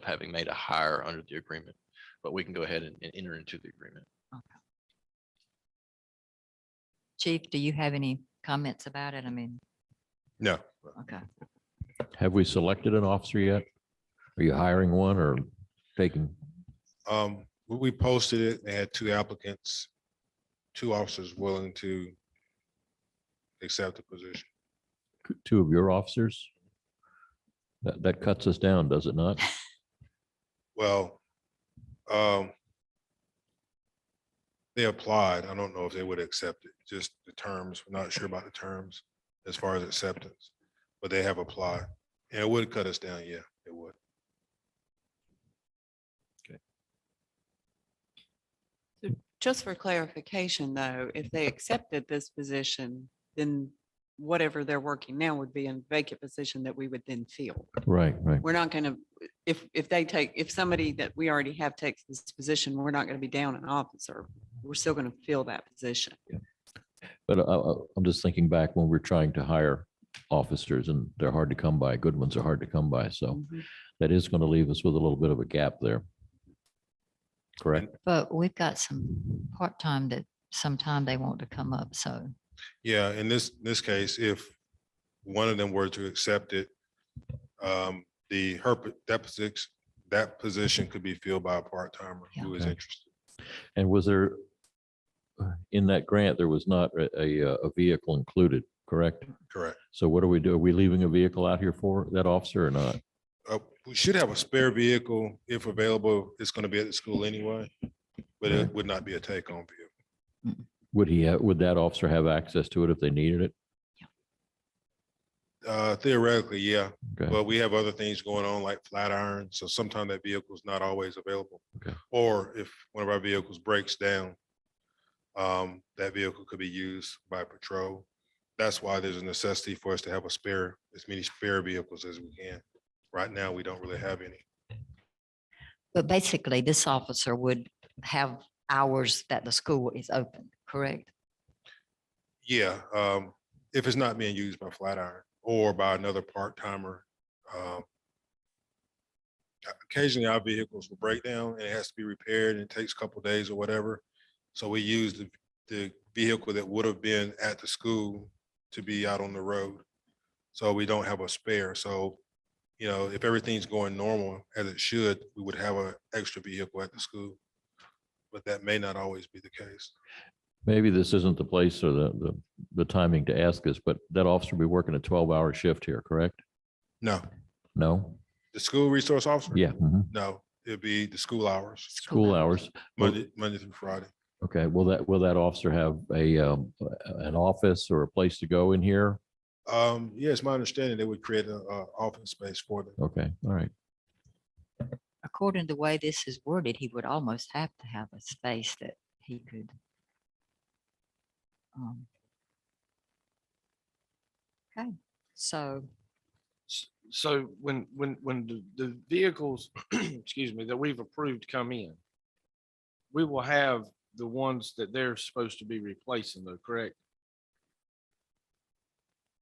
having made a hire under the agreement. But we can go ahead and enter into the agreement. Chief, do you have any comments about it? I mean, No, okay. Have we selected an officer yet? Are you hiring one or taking? we posted it, they had 2 applicants, 2 officers willing to accept the position. 2 of your officers? That cuts us down, does it not? Well, they applied. I don't know if they would accept it, just the terms. We're not sure about the terms as far as acceptance, but they have applied. And it would cut us down, yeah, it would. Just for clarification, though, if they accepted this position, then whatever they're working now would be a vacant position that we would then fill. Right, right. We're not going to, if somebody that we already have takes this position, we're not going to be down an officer. We're still going to fill that position. But I'm just thinking back when we're trying to hire officers and they're hard to come by. Good ones are hard to come by. So Mhm. that is going to leave us with a little bit of a gap there. Correct? But we've got some part-time that sometime they want to come up, so. Yeah, in this case, if one of them were to accept it, that position could be filled by a part-timer who is Okay. interested. And was there, in that grant, there was not a vehicle included, correct? Correct. So what do we do? Are we leaving a vehicle out here for that officer or not? We should have a spare vehicle if available. It's going to be at the school anyway, but it would not be a take-home vehicle. Would that officer have access to it if they needed it? Theoretically, yeah, Okay. but we have other things going on like Flatiron, so sometimes that vehicle is not always available. Okay. Or if one of our vehicles breaks down, that vehicle could be used by patrol. That's why there's a necessity for us to have as many spare vehicles as we can. Right now, we don't really have any. But basically, this officer would have hours that the school is open, correct? Yeah, if it's not being used by Flatiron or by another part-timer. Occasionally our vehicles will break down and it has to be repaired and it takes a couple of days or whatever. So we use the vehicle that would have been at the school to be out on the road. So we don't have a spare. So, you know, if everything's going normal as it should, we would have an extra vehicle at the school. But that may not always be the case. Maybe this isn't the place or the timing to ask this, but that officer will be working a 12-hour shift here, correct? No, No? the school resource officer? Yeah. mhm. No, it'd be the school hours, School hours. Will- Monday through Friday. Okay, will that officer have an office or a place to go in here? Yeah, it's my understanding they would create a office space for them. Okay, all right. According to the way this is worded, he would almost have to have a space that he could. Okay, so So when the vehicles, excuse me, that we've approved come in, we will have the ones that they're supposed to be replacing though, correct?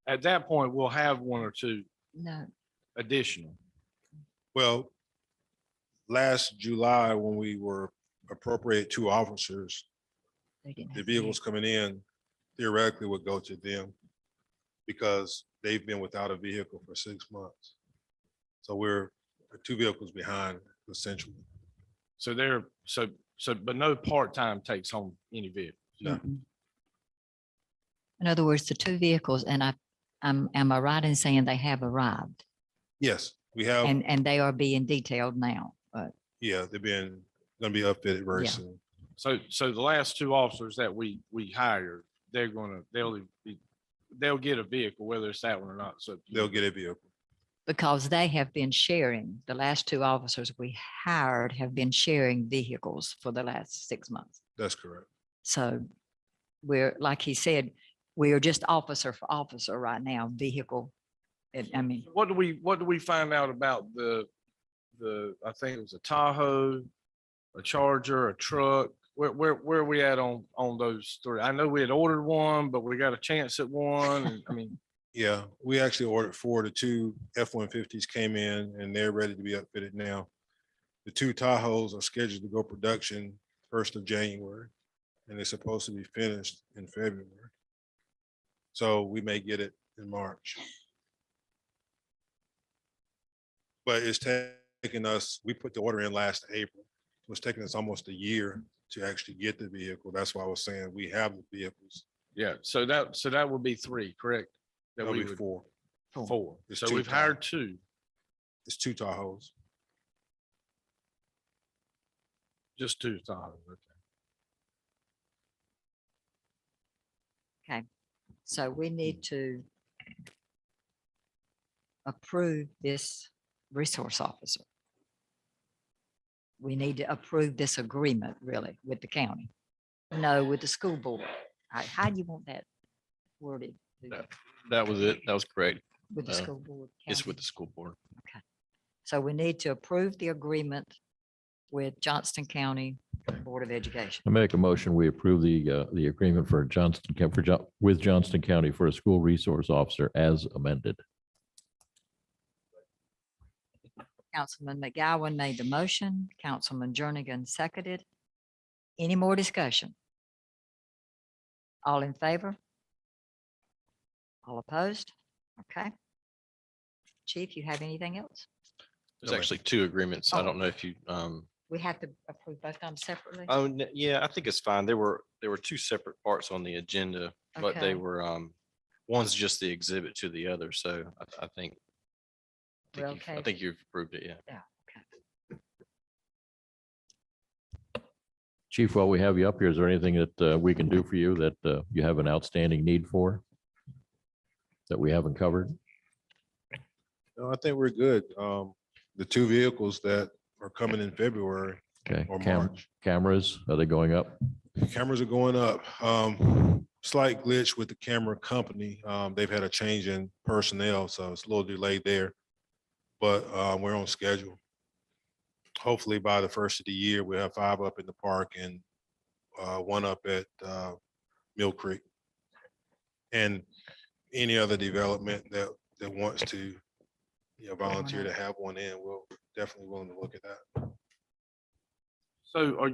At that point, we'll have one or two no, additional. Well, last July, when we were appropriate 2 officers, they didn't. the have vehicles coming in theoretically would go to them because they've been without a vehicle for 6 months. So we're 2 vehicles behind essentially. So but no part-time takes home any vehicle. No. In other words, the 2 vehicles, and am I right in saying they have arrived Yes, we have, and they are being detailed now? yeah, they're gonna be upfitted very Yeah. soon. So the last 2 officers that we hired, they'll get a vehicle, whether it's that one or not. So They'll get a vehicle. Because they have been sharing, the last 2 officers we hired have been sharing vehicles for the last 6 months. That's correct. So we're, like he said, we are just officer for officer right now, vehicle. I mean, what do we find out about I think it was a Tahoe, a Charger, a truck? Where are we at on those 3? I know we had ordered one, but we got a chance at one. And I mean, Yeah, we actually ordered 4. The 2 F-150s came in and they're ready to be upfitted now. The 2 Tahoes are scheduled to go production 1st of January, and they're supposed to be finished in February. So we may get it in March. But it's taking us, we put the order in last April. It's taking us almost a year to actually get the vehicle. That's why I was saying we have the vehicles. yeah, so that would be 3, correct? That That'll we be would, 4. 4. It's So 2 we've hired 2, It's 2 Tahoes. just 2 Tahoe. Okay. so we need to approve this resource officer. We need to approve this agreement really with the county. No, with the school board. How do you want that worded? That was it. That was correct. With the uh, school board? It's county? with the school board. So we need to approve the agreement with Johnston County Board of Education. I make a motion, we approve the agreement for with Johnston County for a school resource officer as amended. Councilman McGowan made the motion, Councilman Jernigan seconded. Any more discussion? All in favor? All opposed? Okay. Chief, you have anything else? There's actually 2 agreements. I Oh. don't know if you, We have to approve both of them separately? yeah, I think it's fine. There were 2 separate parts on the agenda, but they Okay. were, one's just the exhibit to the other. So I think, We're I okay. think you've approved it. Yeah. Yeah, okay. Chief, while we have you up here, is there anything that we can do for you that you have an outstanding need for that we haven't covered? No, I think we're good. The 2 vehicles that are coming in February Okay, or March. cameras, are they going up? Cameras are going up. Slight glitch with the camera company. They've had a change in personnel, so it's a little delayed there. But we're on schedule. Hopefully by the 1st of the year, we'll have 5 up in the park and 1 up at Mill Creek. And any other development that wants to, volunteer to have one in, we'll definitely willing to look at that. So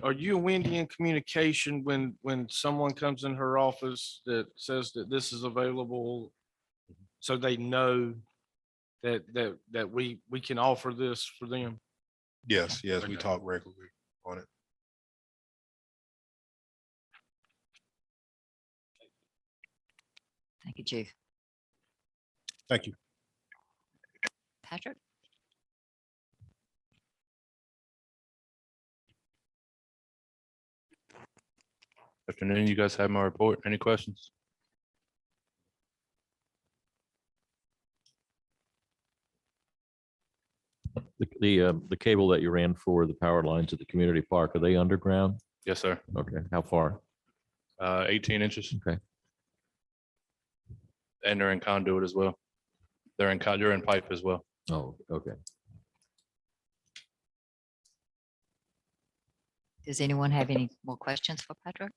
are you and Wendy in communication when someone comes in her office that says that this is available? So they know that we can offer this for them? Yes, we Okay. talk regularly on it. Thank you, Chief. Thank you. Patrick? Afternoon, you guys have my report. Any questions? The cable that you ran for the power lines at the community park, are they underground? Yes, sir. Okay, how far? 18 inches. Okay. And they're in conduit as well. They're in pipe as well. Oh, okay. Does anyone have any more questions for Patrick?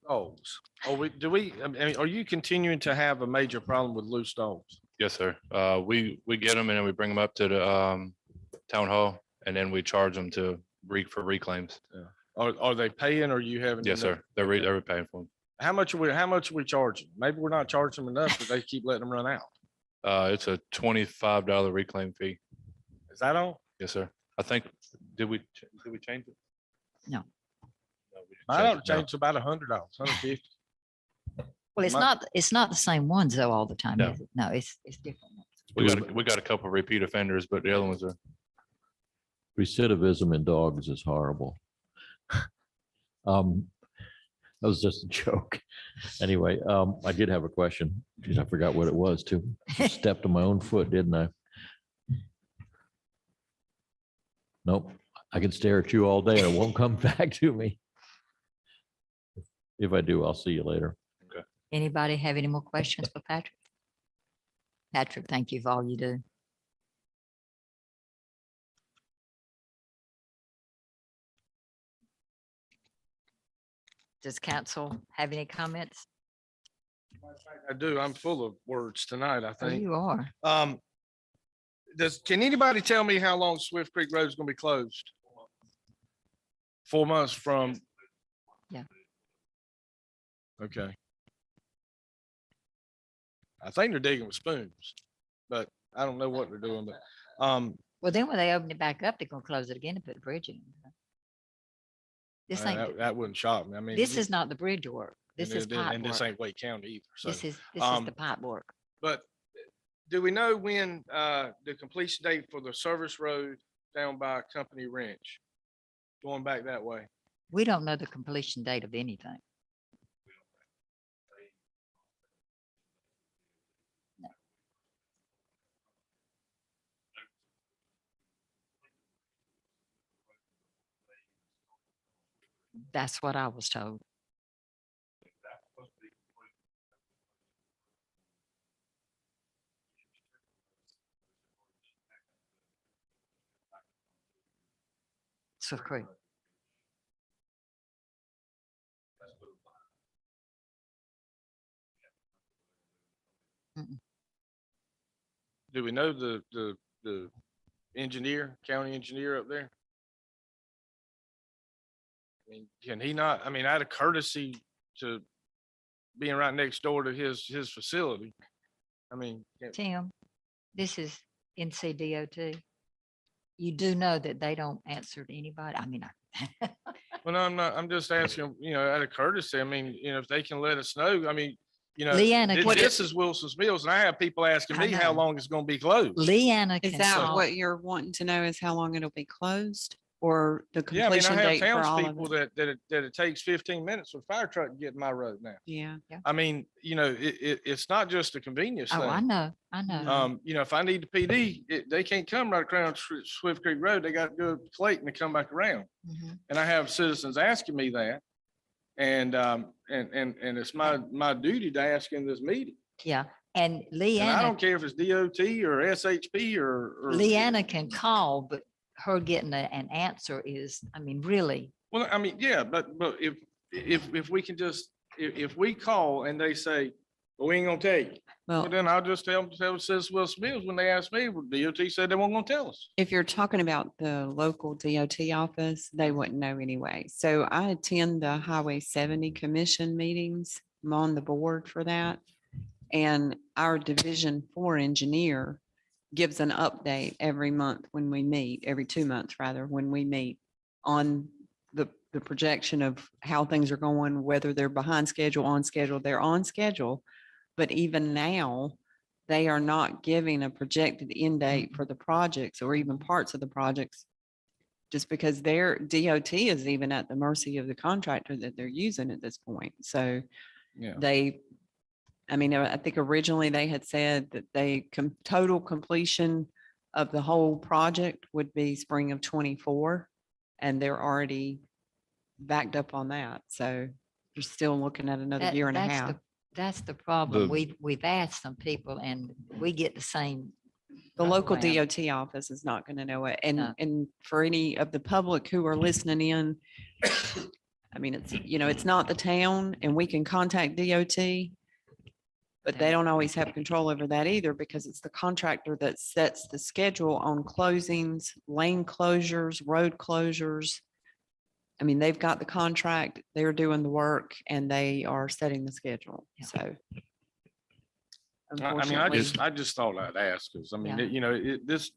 Dogs. I mean, are you continuing to have a major problem with loose dogs? Yes, sir. We get them and then we bring them up to the town hall and then we charge them for reclaims. Are they paying or you having? Yes, enough? sir. They're paying for them. How much are we charging? Maybe we're not charging them enough, but they keep letting them run out. It's a $25 reclaim fee. Is that all? Yes, sir. I think, did we change it? No. No, we didn't I change don't it. No. change to about $100, $150. Well, My- it's not the same ones though all the time, No. is it? No, it's different ones. We got a couple repeat offenders, but the other ones are, Recidivism in dogs is horrible. That was just a joke. Anyway, I did have a question. Geez, I forgot what it was too. Stepped on my own foot, didn't I? Nope. I can stare at you all day and it won't come back to me. If I do, I'll see you later. Anybody have any more questions for Patrick? Patrick, thank you for all you do. Does council have any comments? I do. I'm full of words tonight, I Oh, think. you are. Can anybody tell me how long Swift Creek Road is going to be closed? 4 months from? Yeah. Okay. I think they're digging with spoons, but I don't know what they're doing, but, Well, then when they open it back up, they're gonna close it again and put a bridge in. This ain't, that wouldn't shock me. I mean. this is not the bridge work. This is pipe And this work. ain't Wake County either, so. This is the um, pipe work. But do we know when the completion date for the service road down by Company Ranch? Going back that way? We don't know the completion date of anything. No. That's what I was told. Swift Creek. Do we know the engineer, county engineer up there? I mean, can he not, I mean, out of courtesy to being right next door to his facility. I mean, Tim, this is NCDOT. You do know that they don't answer to anybody. I mean, well, no, I'm just asking, out of courtesy, I mean, if they can let us know, I mean, Leanna, this is Wilson's Mills and I have people asking I me how know. long it's going to be closed. Leanna Is can that solve. what you're wanting to know is how long it'll be closed or the Yeah, I mean, I completion have date for all of townspeople it? that it takes 15 minutes for a fire truck to get in my road now. Yeah. I mean, it's not just a convenience Oh, I thing. know, I know. If I need the PD, they can't come right across Swift Creek Road. They got to go to Clayton and come back around. Mhm. And I have citizens asking me that. And it's my duty to ask in this meeting. Yeah, and And I Leanna, don't care if it's DOT or SHP or. Leanna can call, but her getting an answer is, I mean, really, Well, I mean, yeah, but if we can just, if we call and they say, well, we ain't gonna tell you, Well, well, then I'll just tell Citizens Wilson Mills when they ask me, well, DOT said they weren't gonna tell us. if you're talking about the local DOT office, they wouldn't know anyway. So I attend the Highway 70 Commission meetings. I'm on the board for that. And our Division 4 engineer gives an update every month when we meet, every 2 months rather, when we meet on the the projection of how things are going, whether they're behind schedule, on schedule, they're on schedule. But even now, they are not giving a projected end date for the projects or even parts of the projects. Just because their DOT is even at the mercy of the contractor that they're using at this point. So Yeah. I think originally they had said that total completion of the whole project would be spring of 24. And they're already backed up on that. So you're still looking at another year and a half. That's the problem. The- We've asked some people and we get the same. The local runaround. DOT office is not going to know it. No. And for any of the public who are listening in, I mean, it's not the town and we can contact DOT. But they don't always have control over that either because it's the contractor that sets the schedule on closings, lane closures, road closures. I mean, they've got the contract, they're doing the work and they are setting the schedule. Yeah. So. I unfortunately- just thought I'd ask, because I mean, Yeah. this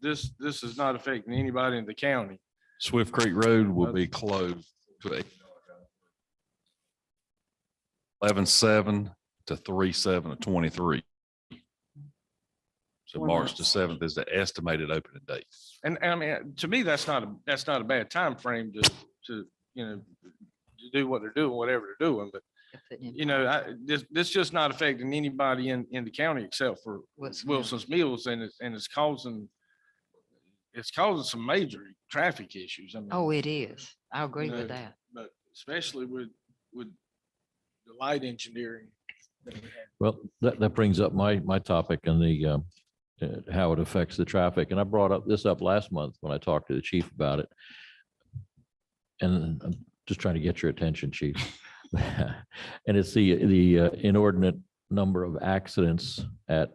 is not affecting anybody in the county. Swift Creek Road will be closed to 11/7 to 3/7 of 23. So 4 March the months. 7th is the estimated opening date. And I mean, to me, that's not a bad time frame to do what they're doing, whatever they're doing. But, this just not affecting anybody in the county except for Wilson's Mills, and it's causing some major traffic issues. I mean, Oh, it is. I agree you know, with that. But especially with the light engineering. that we have. Well, that brings up my topic and how it affects the traffic. And I brought this up last month when I talked to the chief about it. And I'm just trying to get your attention, chief. And it's the inordinate number of accidents at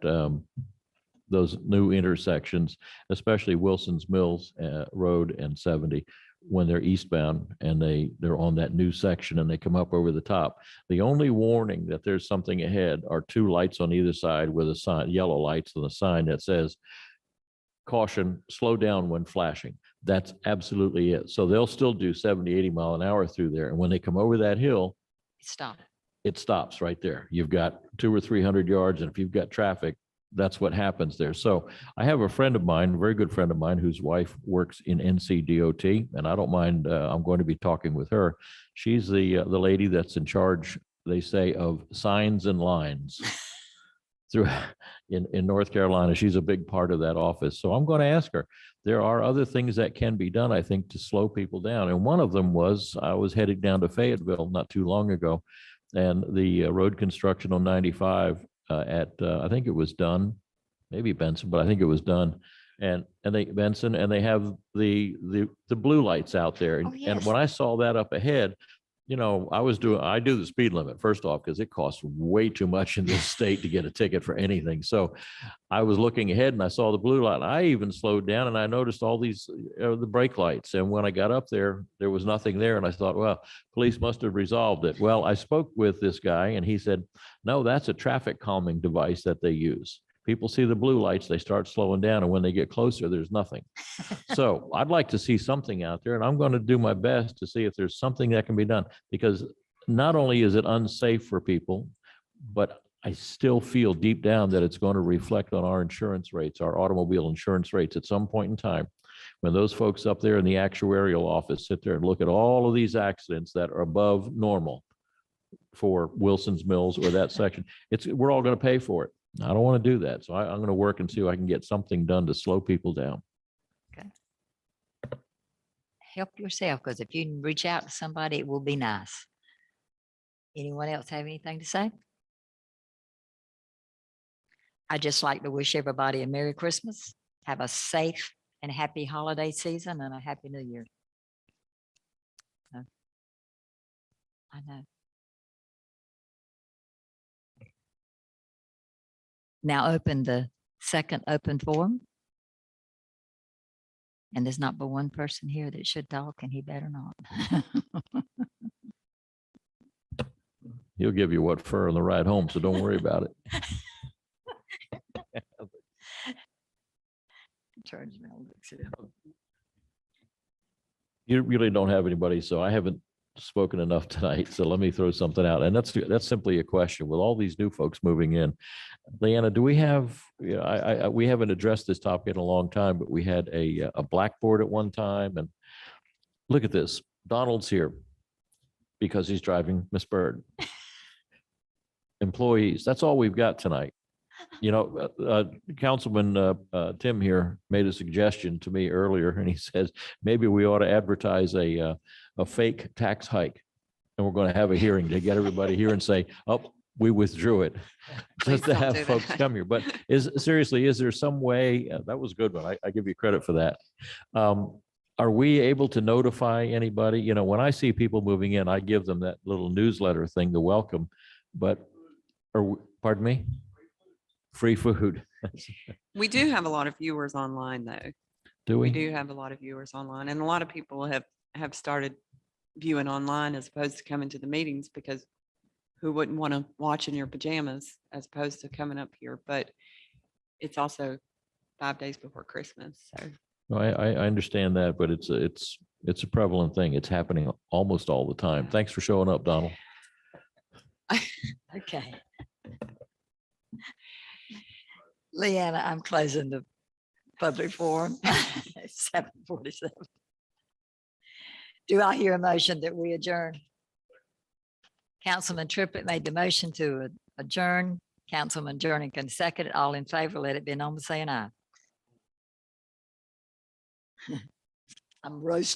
those new intersections, especially Wilson's Mills Road and 70, when they're eastbound and they're on that new section and they come up over the top. The only warning that there's something ahead are 2 lights on either side with a sign, yellow lights on the sign that says, caution, slow down when flashing. That's absolutely it. So they'll still do 70, 80 mile an hour through there. And when they come over that hill, Stop. it stops right there. You've got 200 or 300 yards. And if you've got traffic, that's what happens there. So I have a friend of mine, a very good friend of mine, whose wife works in NCDOT, and I don't mind, I'm going to be talking with her. She's the lady that's in charge, they say, of signs and lines through in North Carolina. She's a big part of that office. So I'm going to ask her. There are other things that can be done, I think, to slow people down. And one of them was, I was headed down to Fayetteville not too long ago, and the road construction on 95 I think it was done, maybe Benson, but I think it was done. And they have the blue lights out there. Oh, And yes. when I saw that up ahead, I do the speed limit first off, because it costs way too much in this state to get a ticket for anything. So I was looking ahead and I saw the blue light. I even slowed down and I noticed all these, the brake lights. And when I got up there, there was nothing there. And I thought, well, police must have resolved it. Well, I spoke with this guy and he said, no, that's a traffic calming device that they use. People see the blue lights, they start slowing down. And when they get closer, there's nothing. So I'd like to see something out there, and I'm going to do my best to see if there's something that can be done, because not only is it unsafe for people, but I still feel deep down that it's going to reflect on our insurance rates, our automobile insurance rates at some point in time. When those folks up there in the actuarial office sit there and look at all of these accidents that are above normal for Wilson's Mills or that section, we're all going to pay for it. I don't want to do that. So I'm going to work and see if I can get something done to slow people down. Help yourself, because if you can reach out to somebody, it will be nice. Anyone else have anything to say? I'd just like to wish everybody a Merry Christmas, have a safe and happy holiday season, and a Happy New Year. I know. Now open the second open forum. And there's not but one person here that should talk, and he better not. He'll give you what for on the ride home, so don't worry about it. Charge me, I'll look it up. You really don't have anybody, so I haven't spoken enough tonight, so let me throw something out. And that's simply a question. With all these new folks moving in, Leanna, do we have, we haven't addressed this topic in a long time, but we had a blackboard at one time. And look at this. Donald's here because he's driving Miss Bird. Employees, that's all we've got tonight. Councilman Tim here made a suggestion to me earlier, and he says, maybe we ought to advertise a fake tax hike. And we're going to have a hearing to get everybody here and say, oh, we withdrew it. Please Just to don't have do folks that. come here. But is there some way, that was a good one. I give you credit for that. Are we able to notify anybody? When I see people moving in, I give them that little newsletter thing to welcome, but, pardon me? Free food. We do have a lot of viewers online, though. Do We we? do have a lot of viewers online, and a lot of people have started viewing online as opposed to coming to the meetings, because who wouldn't want to watch in your pajamas as opposed to coming up here? But it's also 5 days before Christmas, so. No, I understand that, but it's a prevalent thing. It's happening almost all the time. Thanks for showing up, Donald. Okay. Leanna, I'm closing the public forum. 7:47. Do I hear a motion that we adjourn? Councilman Triplett made the motion to adjourn. Councilman Jernigan seconded. All in favor, let it be known by saying aye. I'm roasting.